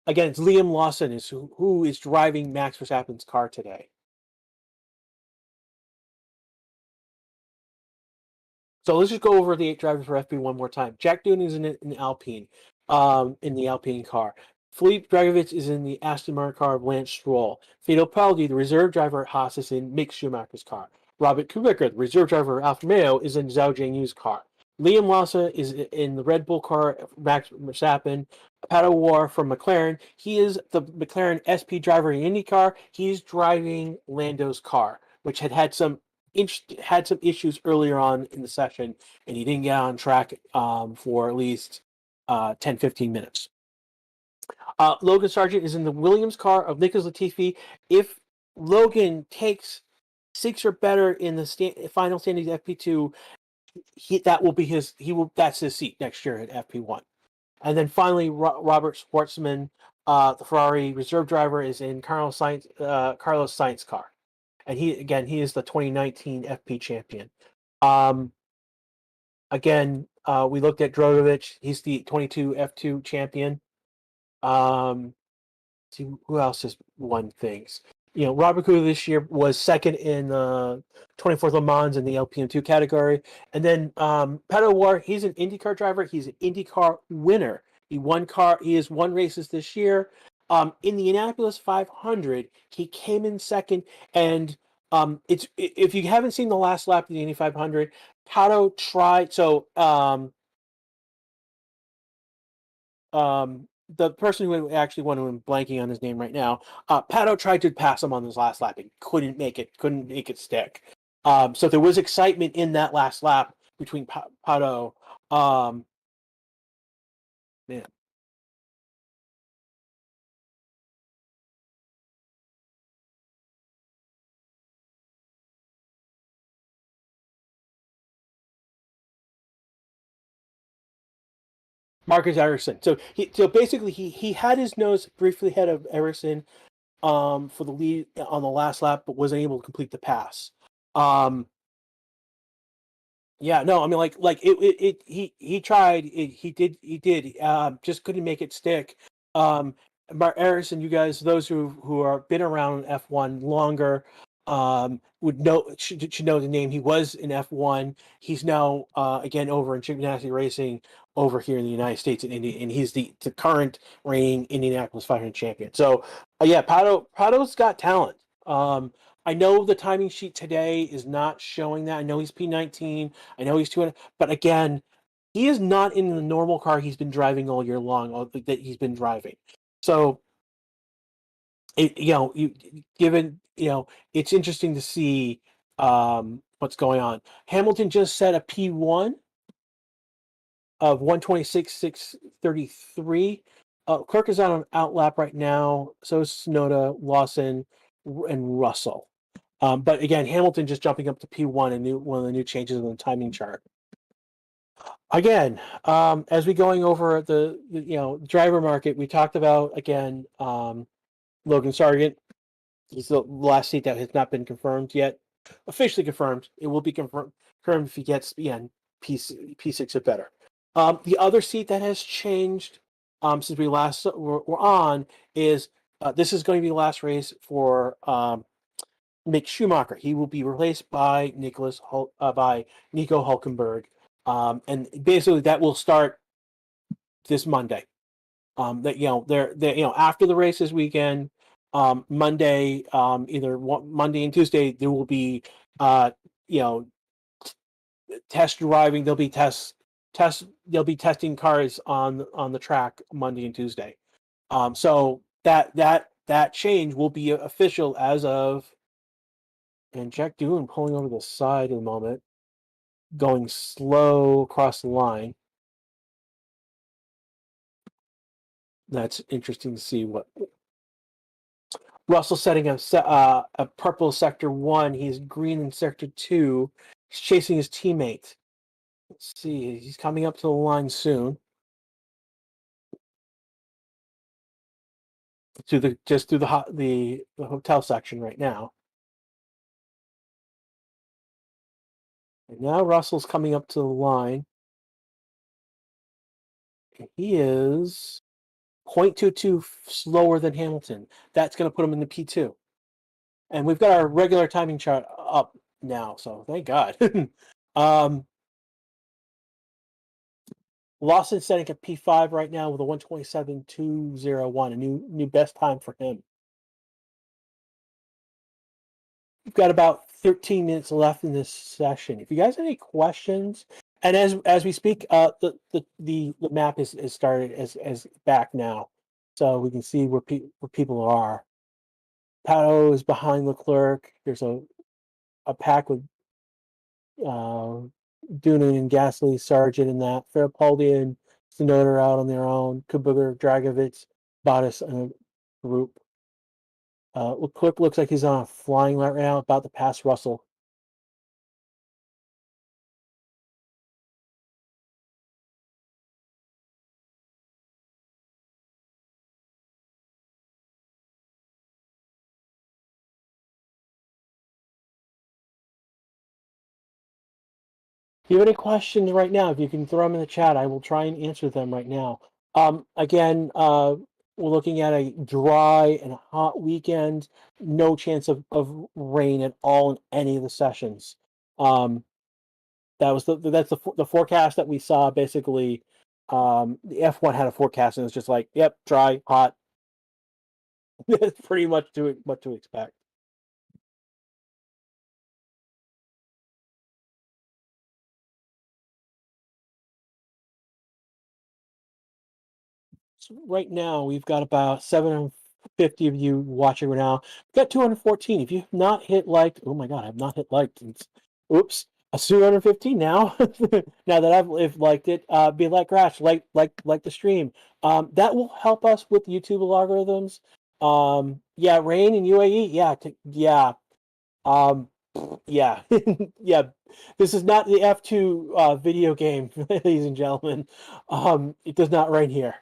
again. It's Liam Lawson is who is driving Max Verstappen's car today. So let's just go over the 8 drivers for FP one more time. Jack Doonan is in Alpine, in the Alpine car. Philippe Dragovic is in the Aston Martin car of Lance Stroll. Fittipaldi, the reserve driver at Haas, is in Mick Schumacher's car. Robert Kubica, the reserve driver at Alfa Romeo, is in Zhou Jianyu's car. Liam Lawson is in the Red Bull car, Max Verstappen. Pato War from McLaren. He is the McLaren SP driver in IndyCar. He's driving Lando's car, which had some issues earlier on in the session, and he didn't get on track for at least 10-15 minutes. Logan Sargent is in the Williams car of Nicholas Latifi. If Logan takes 6 or better in the final standings FP2, that will be that's his seat next year at FP1. And then finally, Robert Schwartzman, the Ferrari reserve driver, is in Carlos Sainz car. And he is the 2019 FP champion. Again, we looked at Drogovic. He's the 22 F2 champion. See who else has won things. Robert Kubica this year was second in 24th Le Mans in the LPM2 category. And then Pato Ward, he's an IndyCar driver. He's an IndyCar winner. He has won races this year. In the Indianapolis 500, he came in second. And if you haven't seen the last lap of the Indy 500, Pato tried. So the person who actually won, who I'm blanking on his name right now, Pato tried to pass him on his last lap and couldn't make it stick. So there was excitement in that last lap between Pato. Man. Marcus Ericsson. So basically he had his nose briefly ahead of Ericsson for the lead on the last lap, but wasn't able to complete the pass. Yeah, no, I mean, he tried, he did, just couldn't make it stick. Mark Ericsson, you guys, those who are been around F1 longer, should know the name. He was in F1. He's now again over in gymnastic racing over here in the United States in Indy, and he's the current reigning Indianapolis 500 champion. So yeah, Pato's got talent. I know the timing sheet today is not showing that. I know he's P19. I know he's 200, but again, he is not in the normal car he's been driving all year long, that he's been driving. So, it's interesting to see what's going on. Hamilton just set a P1 of 126.633. Kirk is on an outlap right now. So is Tsunoda, Lawson, and Russell. But again, Hamilton just jumping up to P1, one of the new changes in the timing chart. Again, as we going over the driver market, we talked about again Logan Sargent. He's the last seat that has not been confirmed yet. Officially confirmed. It will be confirmed if he gets P6 or better. The other seat that has changed since we last were on is this is going to be the last race for Mick Schumacher. He will be replaced by Nico Hulkenberg, and basically that will start this Monday. They're after the race this weekend, Monday, either Monday and Tuesday, there will be test driving. They'll be They'll be testing cars on the track Monday and Tuesday. So that change will be official as of. And Jack Doohan pulling over the side at the moment, going slow across the line. That's interesting to see what Russell setting a purple sector 1. He's green in sector 2. He's chasing his teammate. Let's see. He's coming up to the line soon. Through the hotel section right now. And now Russell's coming up to the line. And he is 0.22 slower than Hamilton. That's going to put him in the P2. And we've got our regular timing chart up now, so thank God. Lawson setting a P5 right now with a 1:27.201, a new best time for him. We've got about 13 minutes left in this session. If you guys have any questions, and as we speak, the map is started as back now, so we can see where people are. Pato is behind Leclerc. There's a pack with Doonan and Gasly, Sargent, and that. Fittipaldi and Tsunoda are out on their own. Kubica, Dragovich, Bottas, and a group. Leclerc looks like he's on a flying right now, about to pass Russell. If you have any questions right now, if you can throw them in the chat, I will try and answer them right now. Again, we're looking at a dry and hot weekend. No chance of rain at all in any of the sessions. That's the forecast that we saw. Basically, the F1 had a forecast, and it's just like, yep, dry, hot. That's pretty much what to expect. So right now, we've got about 750 of you watching right now. We've got 214. If you have not hit like, oh my God, I've not hit like since, oops, a 215 now. Now that I've liked it, be like Grash, like the stream. That will help us with YouTube algorithms. Yeah, rain in UAE. Yeah. Yeah, yeah. This is not the F2 video game, ladies and gentlemen. It does not rain here.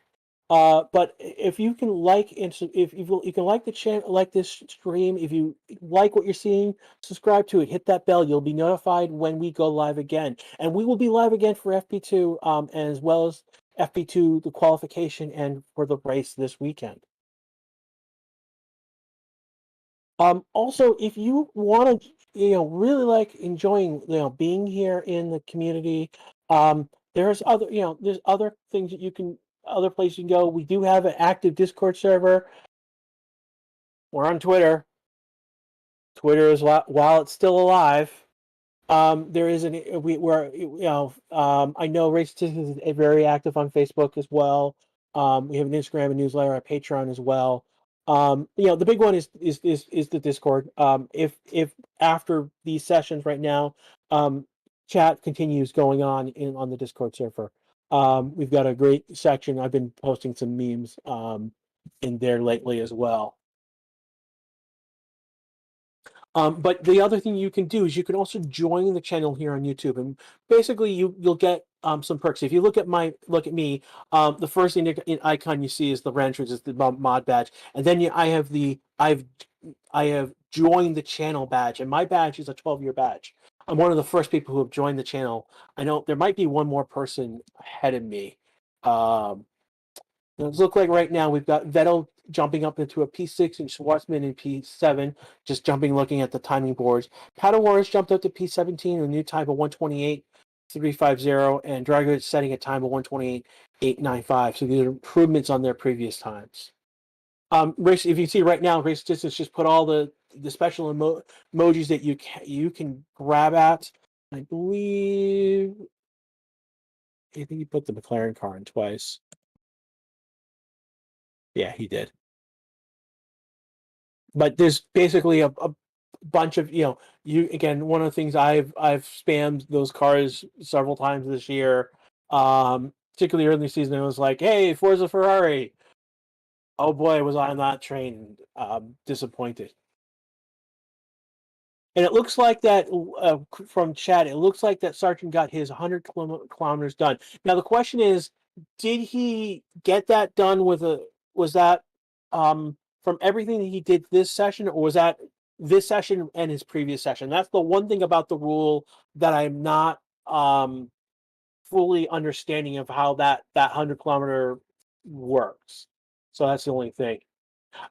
But if you can like if you can like the channel, like this stream, if you like what you're seeing, subscribe to it, hit that bell. You'll be notified when we go live again, and we will be live again for FP2, as well as FP2 the qualification and for the race this weekend. Also, if you want to, really like enjoying, being here in the community, there's other things that other places you can go. We do have an active Discord server. We're on Twitter. Twitter is while it's still alive. There is I know Race Statistics is very active on Facebook as well. We have an Instagram and newsletter, a Patreon as well. The big one is the Discord. If after these sessions right now, chat continues going on on the Discord server. We've got a great section. I've been posting some memes in there lately as well. But the other thing you can do is you can also join the channel here on YouTube, and basically you'll get some perks. If you look at me, the first icon you see is the wrench, which is the mod badge, and then I have joined the channel badge, and my badge is a 12-year badge. I'm one of the first people who have joined the channel. I know there might be one more person ahead of me. It looks like right now we've got Vettel jumping up into a P6 and Schwartzman in P7, just jumping, looking at the timing boards. Paddle Wars jumped up to P17 with a new time of 128.350, and Drago setting a time of 128.895. So these are improvements on their previous times. Race, if you see right now, Race Distance just put all the special emojis that you can grab at. I think he put the McLaren car in twice. Yeah, he did. But there's basically a bunch of, you again, one of the things I've spammed those cars several times this year. Particularly early in the season, it was like, hey, Forza Ferrari. Oh boy, was I on that train disappointed. And it looks like that from chat. It looks like that Sargent got his 100 kilometers done. Now the question is, did he get that done was that from everything that he did this session, or was that this session and his previous session? That's the one thing about the rule that I'm not fully understanding of how that 100-kilometer works. So that's the only thing.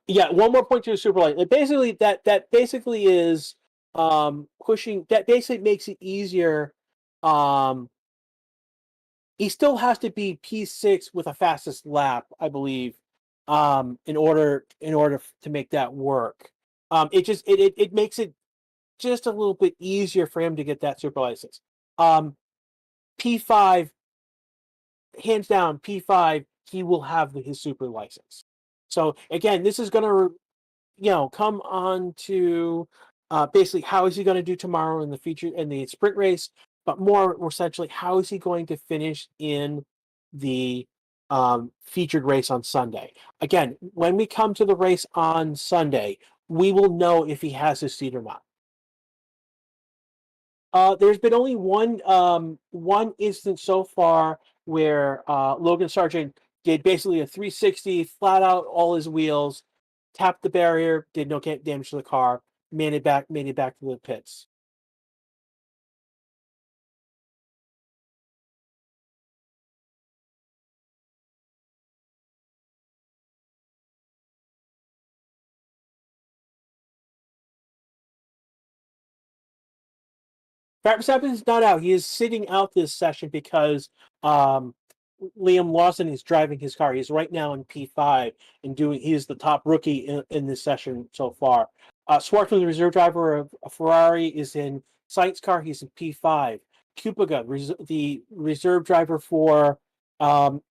Yeah, one more point to the super light. Basically, that basically is pushing. That basically makes it easier. He still has to be P6 with a fastest lap, I believe, in order to make that work. It makes it just a little bit easier for him to get that super license. P5, hands down, P5, he will have his super license. So again, this is going to come on to basically how is he going to do tomorrow in the sprint race, but more essentially, how is he going to finish in the featured race on Sunday? Again, when we come to the race on Sunday, we will know if he has his seat or not. There's been only one instance so far where Logan Sargent did basically a 360, flat out all his wheels, tapped the barrier, did no damage to the car, made it back to the pits. Verstappen is not out. He is sitting out this session because Liam Lawson is driving his car. He's right now in P5 and he is the top rookie in this session so far. Schwartzman, the reserve driver of Ferrari, is in Sainz car. He's in P5. Kupiga, the reserve driver for Alfa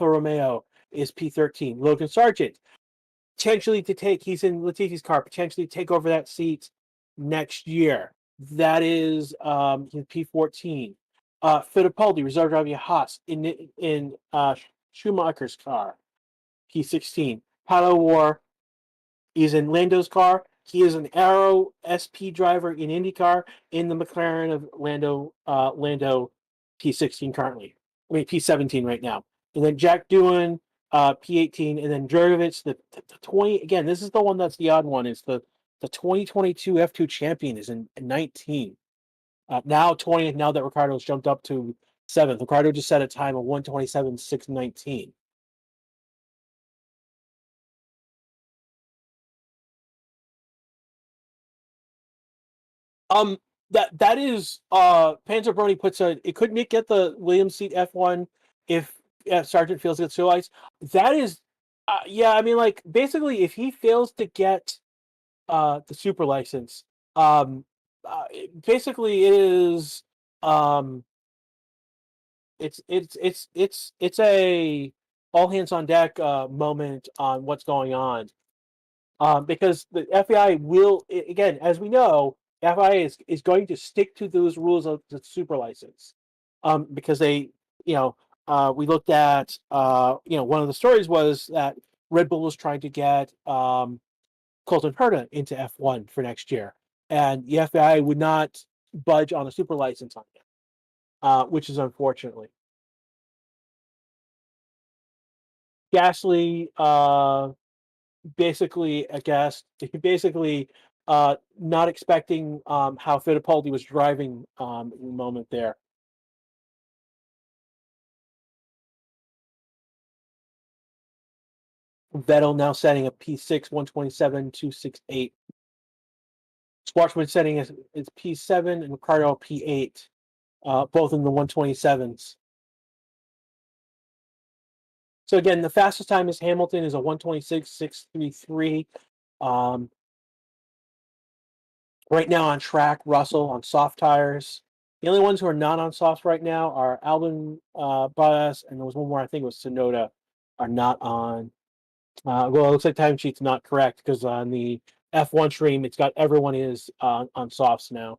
Romeo, is P13. Logan Sargent, potentially he's in Latifi's car, potentially take over that seat next year. That is P14. Fittipaldi, reserve driver Haas, in Schumacher's car, P16. Pato War, he's in Lando's car. He is an Arrow SP driver in IndyCar in the McLaren of Lando P16 currently. I mean P17 right now. And then Jack Doohan, P18, and then Drugovich, the 20. Again, this is the one that's the odd one. It's the 2022 F2 champion is in 19. Now 20th, now that Ricardo's jumped up to 7th. Ricardo just set a time of 127.619. That is Panzer Brony puts it could Mick get the Williams seat F1 if Sargent fails to get super lights. That is yeah, I mean, like, basically if he fails to get the super license, basically it is it's a all hands on deck moment on what's going on. Because the FAI will, again, as we know, FIA is going to stick to those rules of the super license, because they, we looked at, one of the stories was that Red Bull was trying to get Colton Herta into F1 for next year, and the FAI would not budge on a super license on him. which is unfortunately. Gasly, basically, I guess, basically not expecting how Fittipaldi was driving in the moment there. Vettel now setting a P6, 127.268. Schwartzman setting is P7 and Ricardo P8, both in the 127s. So again, the fastest time is Hamilton is a 126.633. Right now on track, Russell on soft tires. The only ones who are not on softs right now are Albon, Bottas, and there was one more, I think it was Tsunoda, are not on. Well, it looks like timesheet's not correct because on the F1 stream, it's got everyone is on softs now.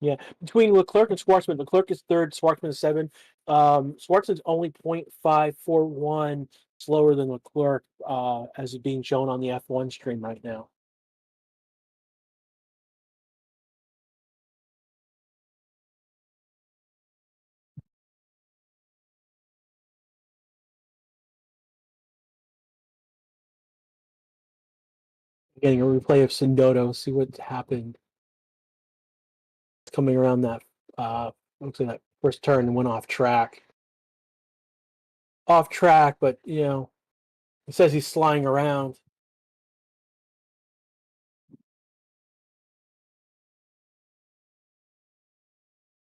Yeah, between Leclerc and Schwartzman, Leclerc is third, Schwartzman is seven. Schwartzman's only 0.541 slower than Leclerc, as being shown on the F1 stream right now. Getting a replay of Sindodo, see what happened. Coming around that, looks like that first turn and went off track. Off track, but it says he's flying around.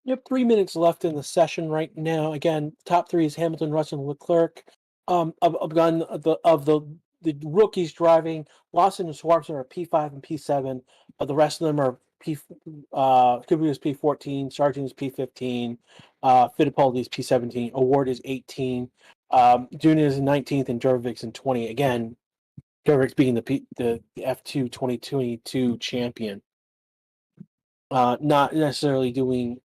Yep, 3 minutes left in the session right now. Again, top three is Hamilton, Russell, and Leclerc. Of the rookies driving, Lawson and Schwartzman are P5 and P7. The rest of them are Kubica is P14, Sargent is P15, Fittipaldi is P17, Award is 18, Duna is 19th, and Jorvic's in 20. Again, Jorvic's being the F2 2022 champion. Not necessarily doing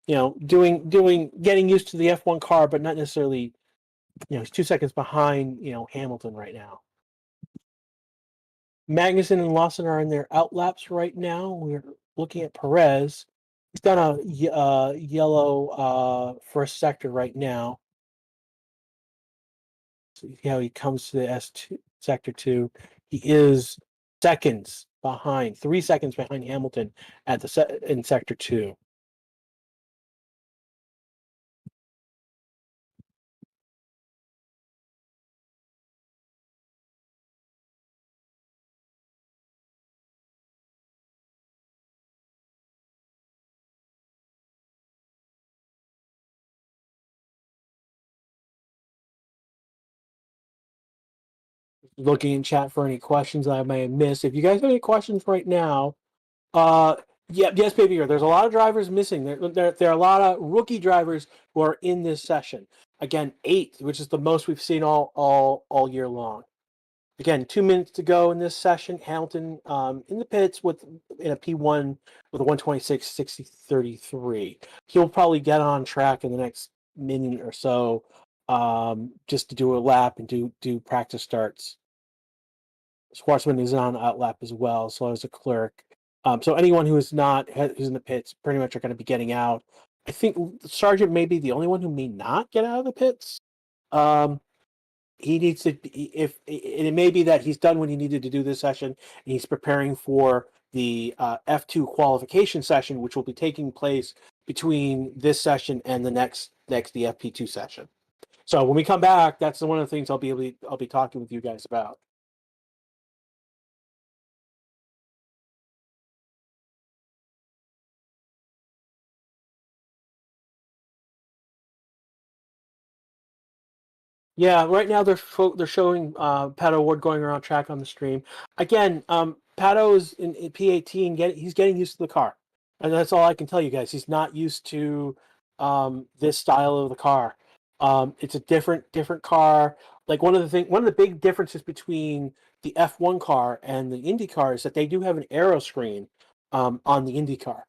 getting used to the F1 car, but not necessarily, he's 2 seconds behind, Hamilton right now. Magnussen and Lawson are in their outlaps right now. We're looking at Perez. He's done a yellow first sector right now. So see how he comes to the S2 sector 2. He is seconds behind, 3 seconds behind Hamilton at in sector 2. Looking in chat for any questions I may have missed. If you guys have any questions right now, yes, baby girl. There's a lot of drivers missing. There are a lot of rookie drivers who are in this session. Again, 8, which is the most we've seen all year long. Again, 2 minutes to go in this session. Hamilton in the pits in a P1 with a 126.60.33. He'll probably get on track in the next minute or so, just to do a lap and do practice starts. Schwartzman is on outlap as well, so as a clerk. So anyone who's in the pits pretty much are going to be getting out. I think Sargent may be the only one who may not get out of the pits. He needs to be, it may be that he's done what he needed to do this session, and he's preparing for the F2 qualification session, which will be taking place between this session and the next the FP2 session. So when we come back, that's one of the things I'll be talking with you guys about. Yeah, right now they're showing Pato Ward going around track on the stream. Again, Pato is in P18. He's getting used to the car, and that's all I can tell you guys. He's not used to this style of the car. It's a different car. Like one of the big differences between the F1 car and the Indy car is that they do have an aero screen on the Indy car.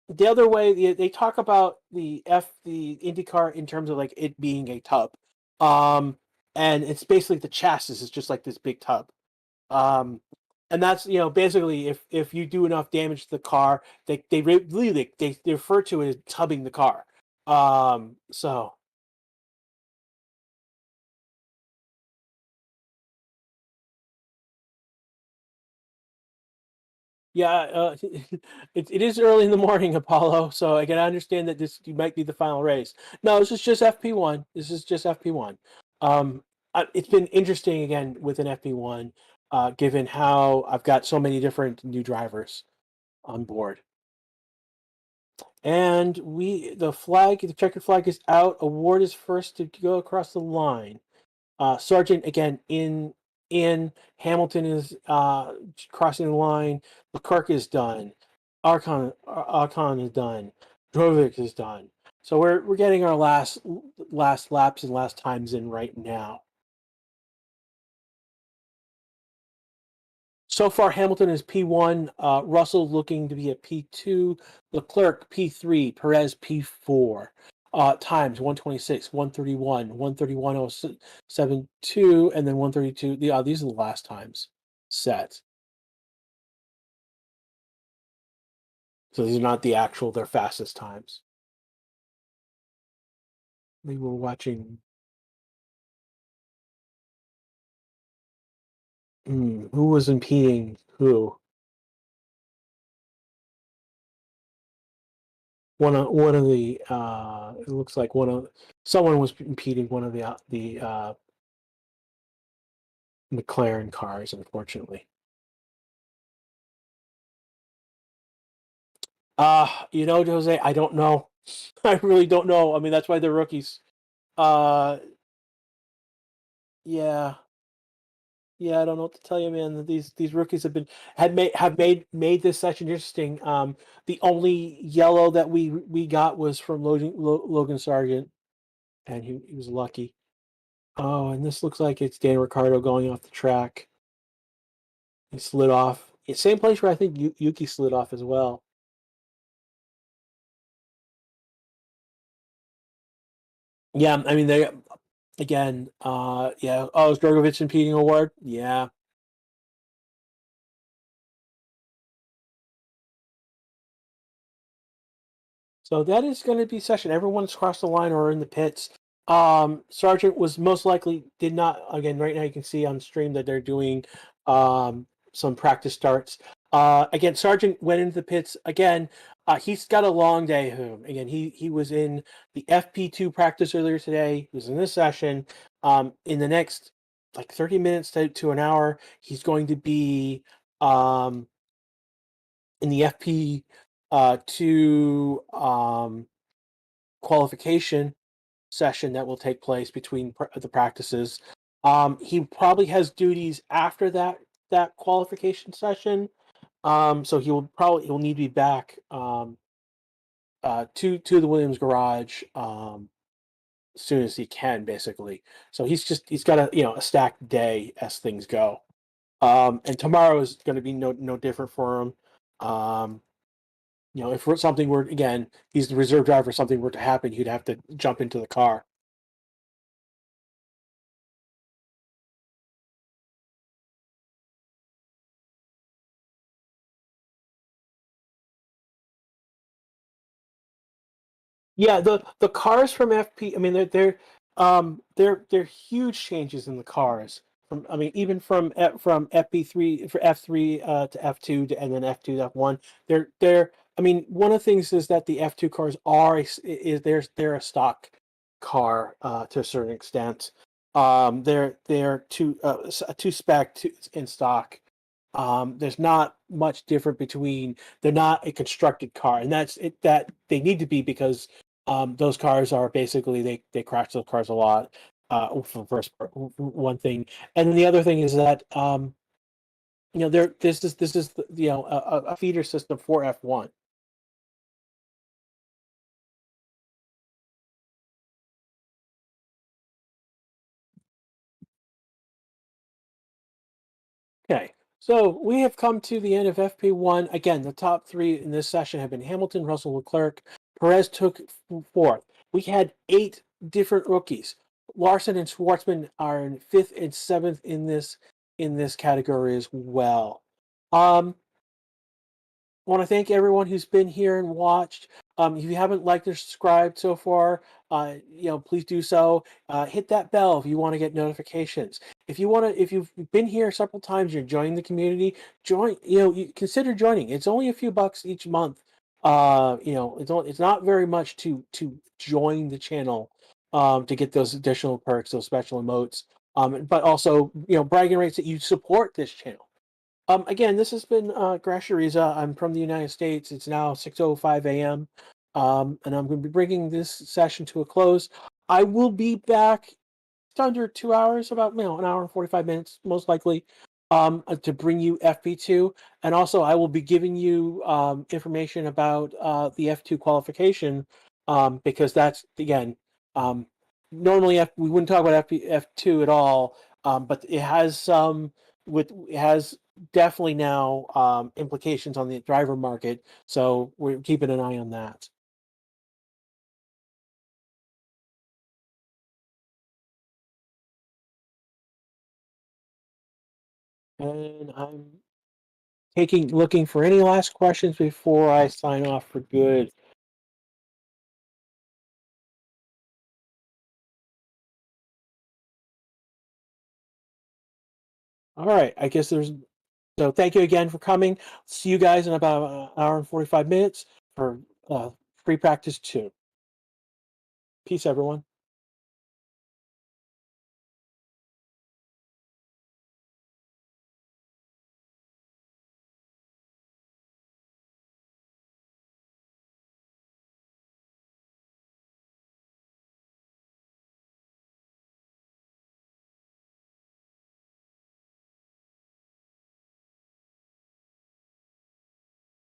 The other way they talk about the IndyCar in terms of like it being a tub, and it's basically the chassis is just like this big tub. And that's basically if you do enough damage to the car, they refer to it as tubbing the car. So yeah, it is early in the morning, Apollo. So I can understand that this might be the final race. No, this is just FP1. This is just FP1. Um, it's been interesting again with an FP1, given how I've got so many different new drivers on board. And the checkered flag is out. Award is first to go across the line. Sargent again in Hamilton is crossing the line. Leclerc is done. Arcon is done. Drovic is done. So we're getting our last laps and last times in right now. So far, Hamilton is P1. Russell looking to be a P2. Leclerc P3. Perez P4. Times 126, 131, 131.072, and then 132. These are the last times set. So these are not their fastest times. We were watching. Who was impeding who? One of the it looks like someone was impeding one of the McLaren cars, unfortunately. Jose, I don't know. I really don't know. I mean, that's why they're rookies. Uh, yeah, yeah. I don't know what to tell you, man. These rookies have made this session interesting. The only yellow that we got was from Logan Sargent, and he was lucky. Oh, and this looks like it's Dan Ricciardo going off the track. He slid off. Same place where I think Yuki slid off as well. Yeah, I mean they again. Yeah. Oh, is Drogovic impeding award? Yeah. So that is going to be session. Everyone's crossed the line or in the pits. Sargent was most likely did not. Again, right now you can see on stream that they're doing some practice starts. Again, Sargent went into the pits again. He's got a long day home. Again, he was in the FP2 practice earlier today. He was in this session. In the next like 30 minutes to an hour, he's going to be in the FP2 qualification session that will take place between the practices. He probably has duties after that qualification session. So he'll need to be back to the Williams garage as soon as he can, basically. So he's got a stacked day as things go. And tomorrow is going to be no different for him. If something were again, he's the reserve driver. If something were to happen, he'd have to jump into the car. Yeah, the cars from FP. I mean, they're huge changes in the cars. Even from FP3 for F3 to F2 and then F2 to F1. They're. I mean, one of the things is that the F2 cars they're a stock car to a certain extent. They're two spec in stock. There's not much different between. They're not a constructed car, and that's it. That they need to be because those cars are basically they crash those cars a lot. For the first part, one thing, and then the other thing is that this is a feeder system for F1. Okay, so we have come to the end of FP1. Again, the top three in this session have been Hamilton, Russell, Leclerc. Perez took fourth. We had 8 different rookies. Larson and Schwartzman are in 5th and 7th in this category as well. I want to thank everyone who's been here and watched. If you haven't liked or subscribed so far, please do so. Hit that bell if you want to get notifications. If you've been here several times, you're enjoying the community, join. You consider joining. It's only a few bucks each month. It's not very much to join the channel, to get those additional perks, those special emotes, but also bragging rights that you support this channel. Again, this has been Grash. I'm from the United States. It's now 6:05 a.m. And I'm going to be bringing this session to a close. I will be back under 2 hours, about an hour and 45 minutes, most likely, to bring you FP2. And also, I will be giving you information about the F2 qualification, because that's, again, normally we wouldn't talk about F2 at all, but it has definitely now implications on the driver market. So we're keeping an eye on that. And I'm looking for any last questions before I sign off for good. All right, I guess so thank you again for coming. See you guys in about an hour and 45 minutes for free practice 2. Peace, everyone.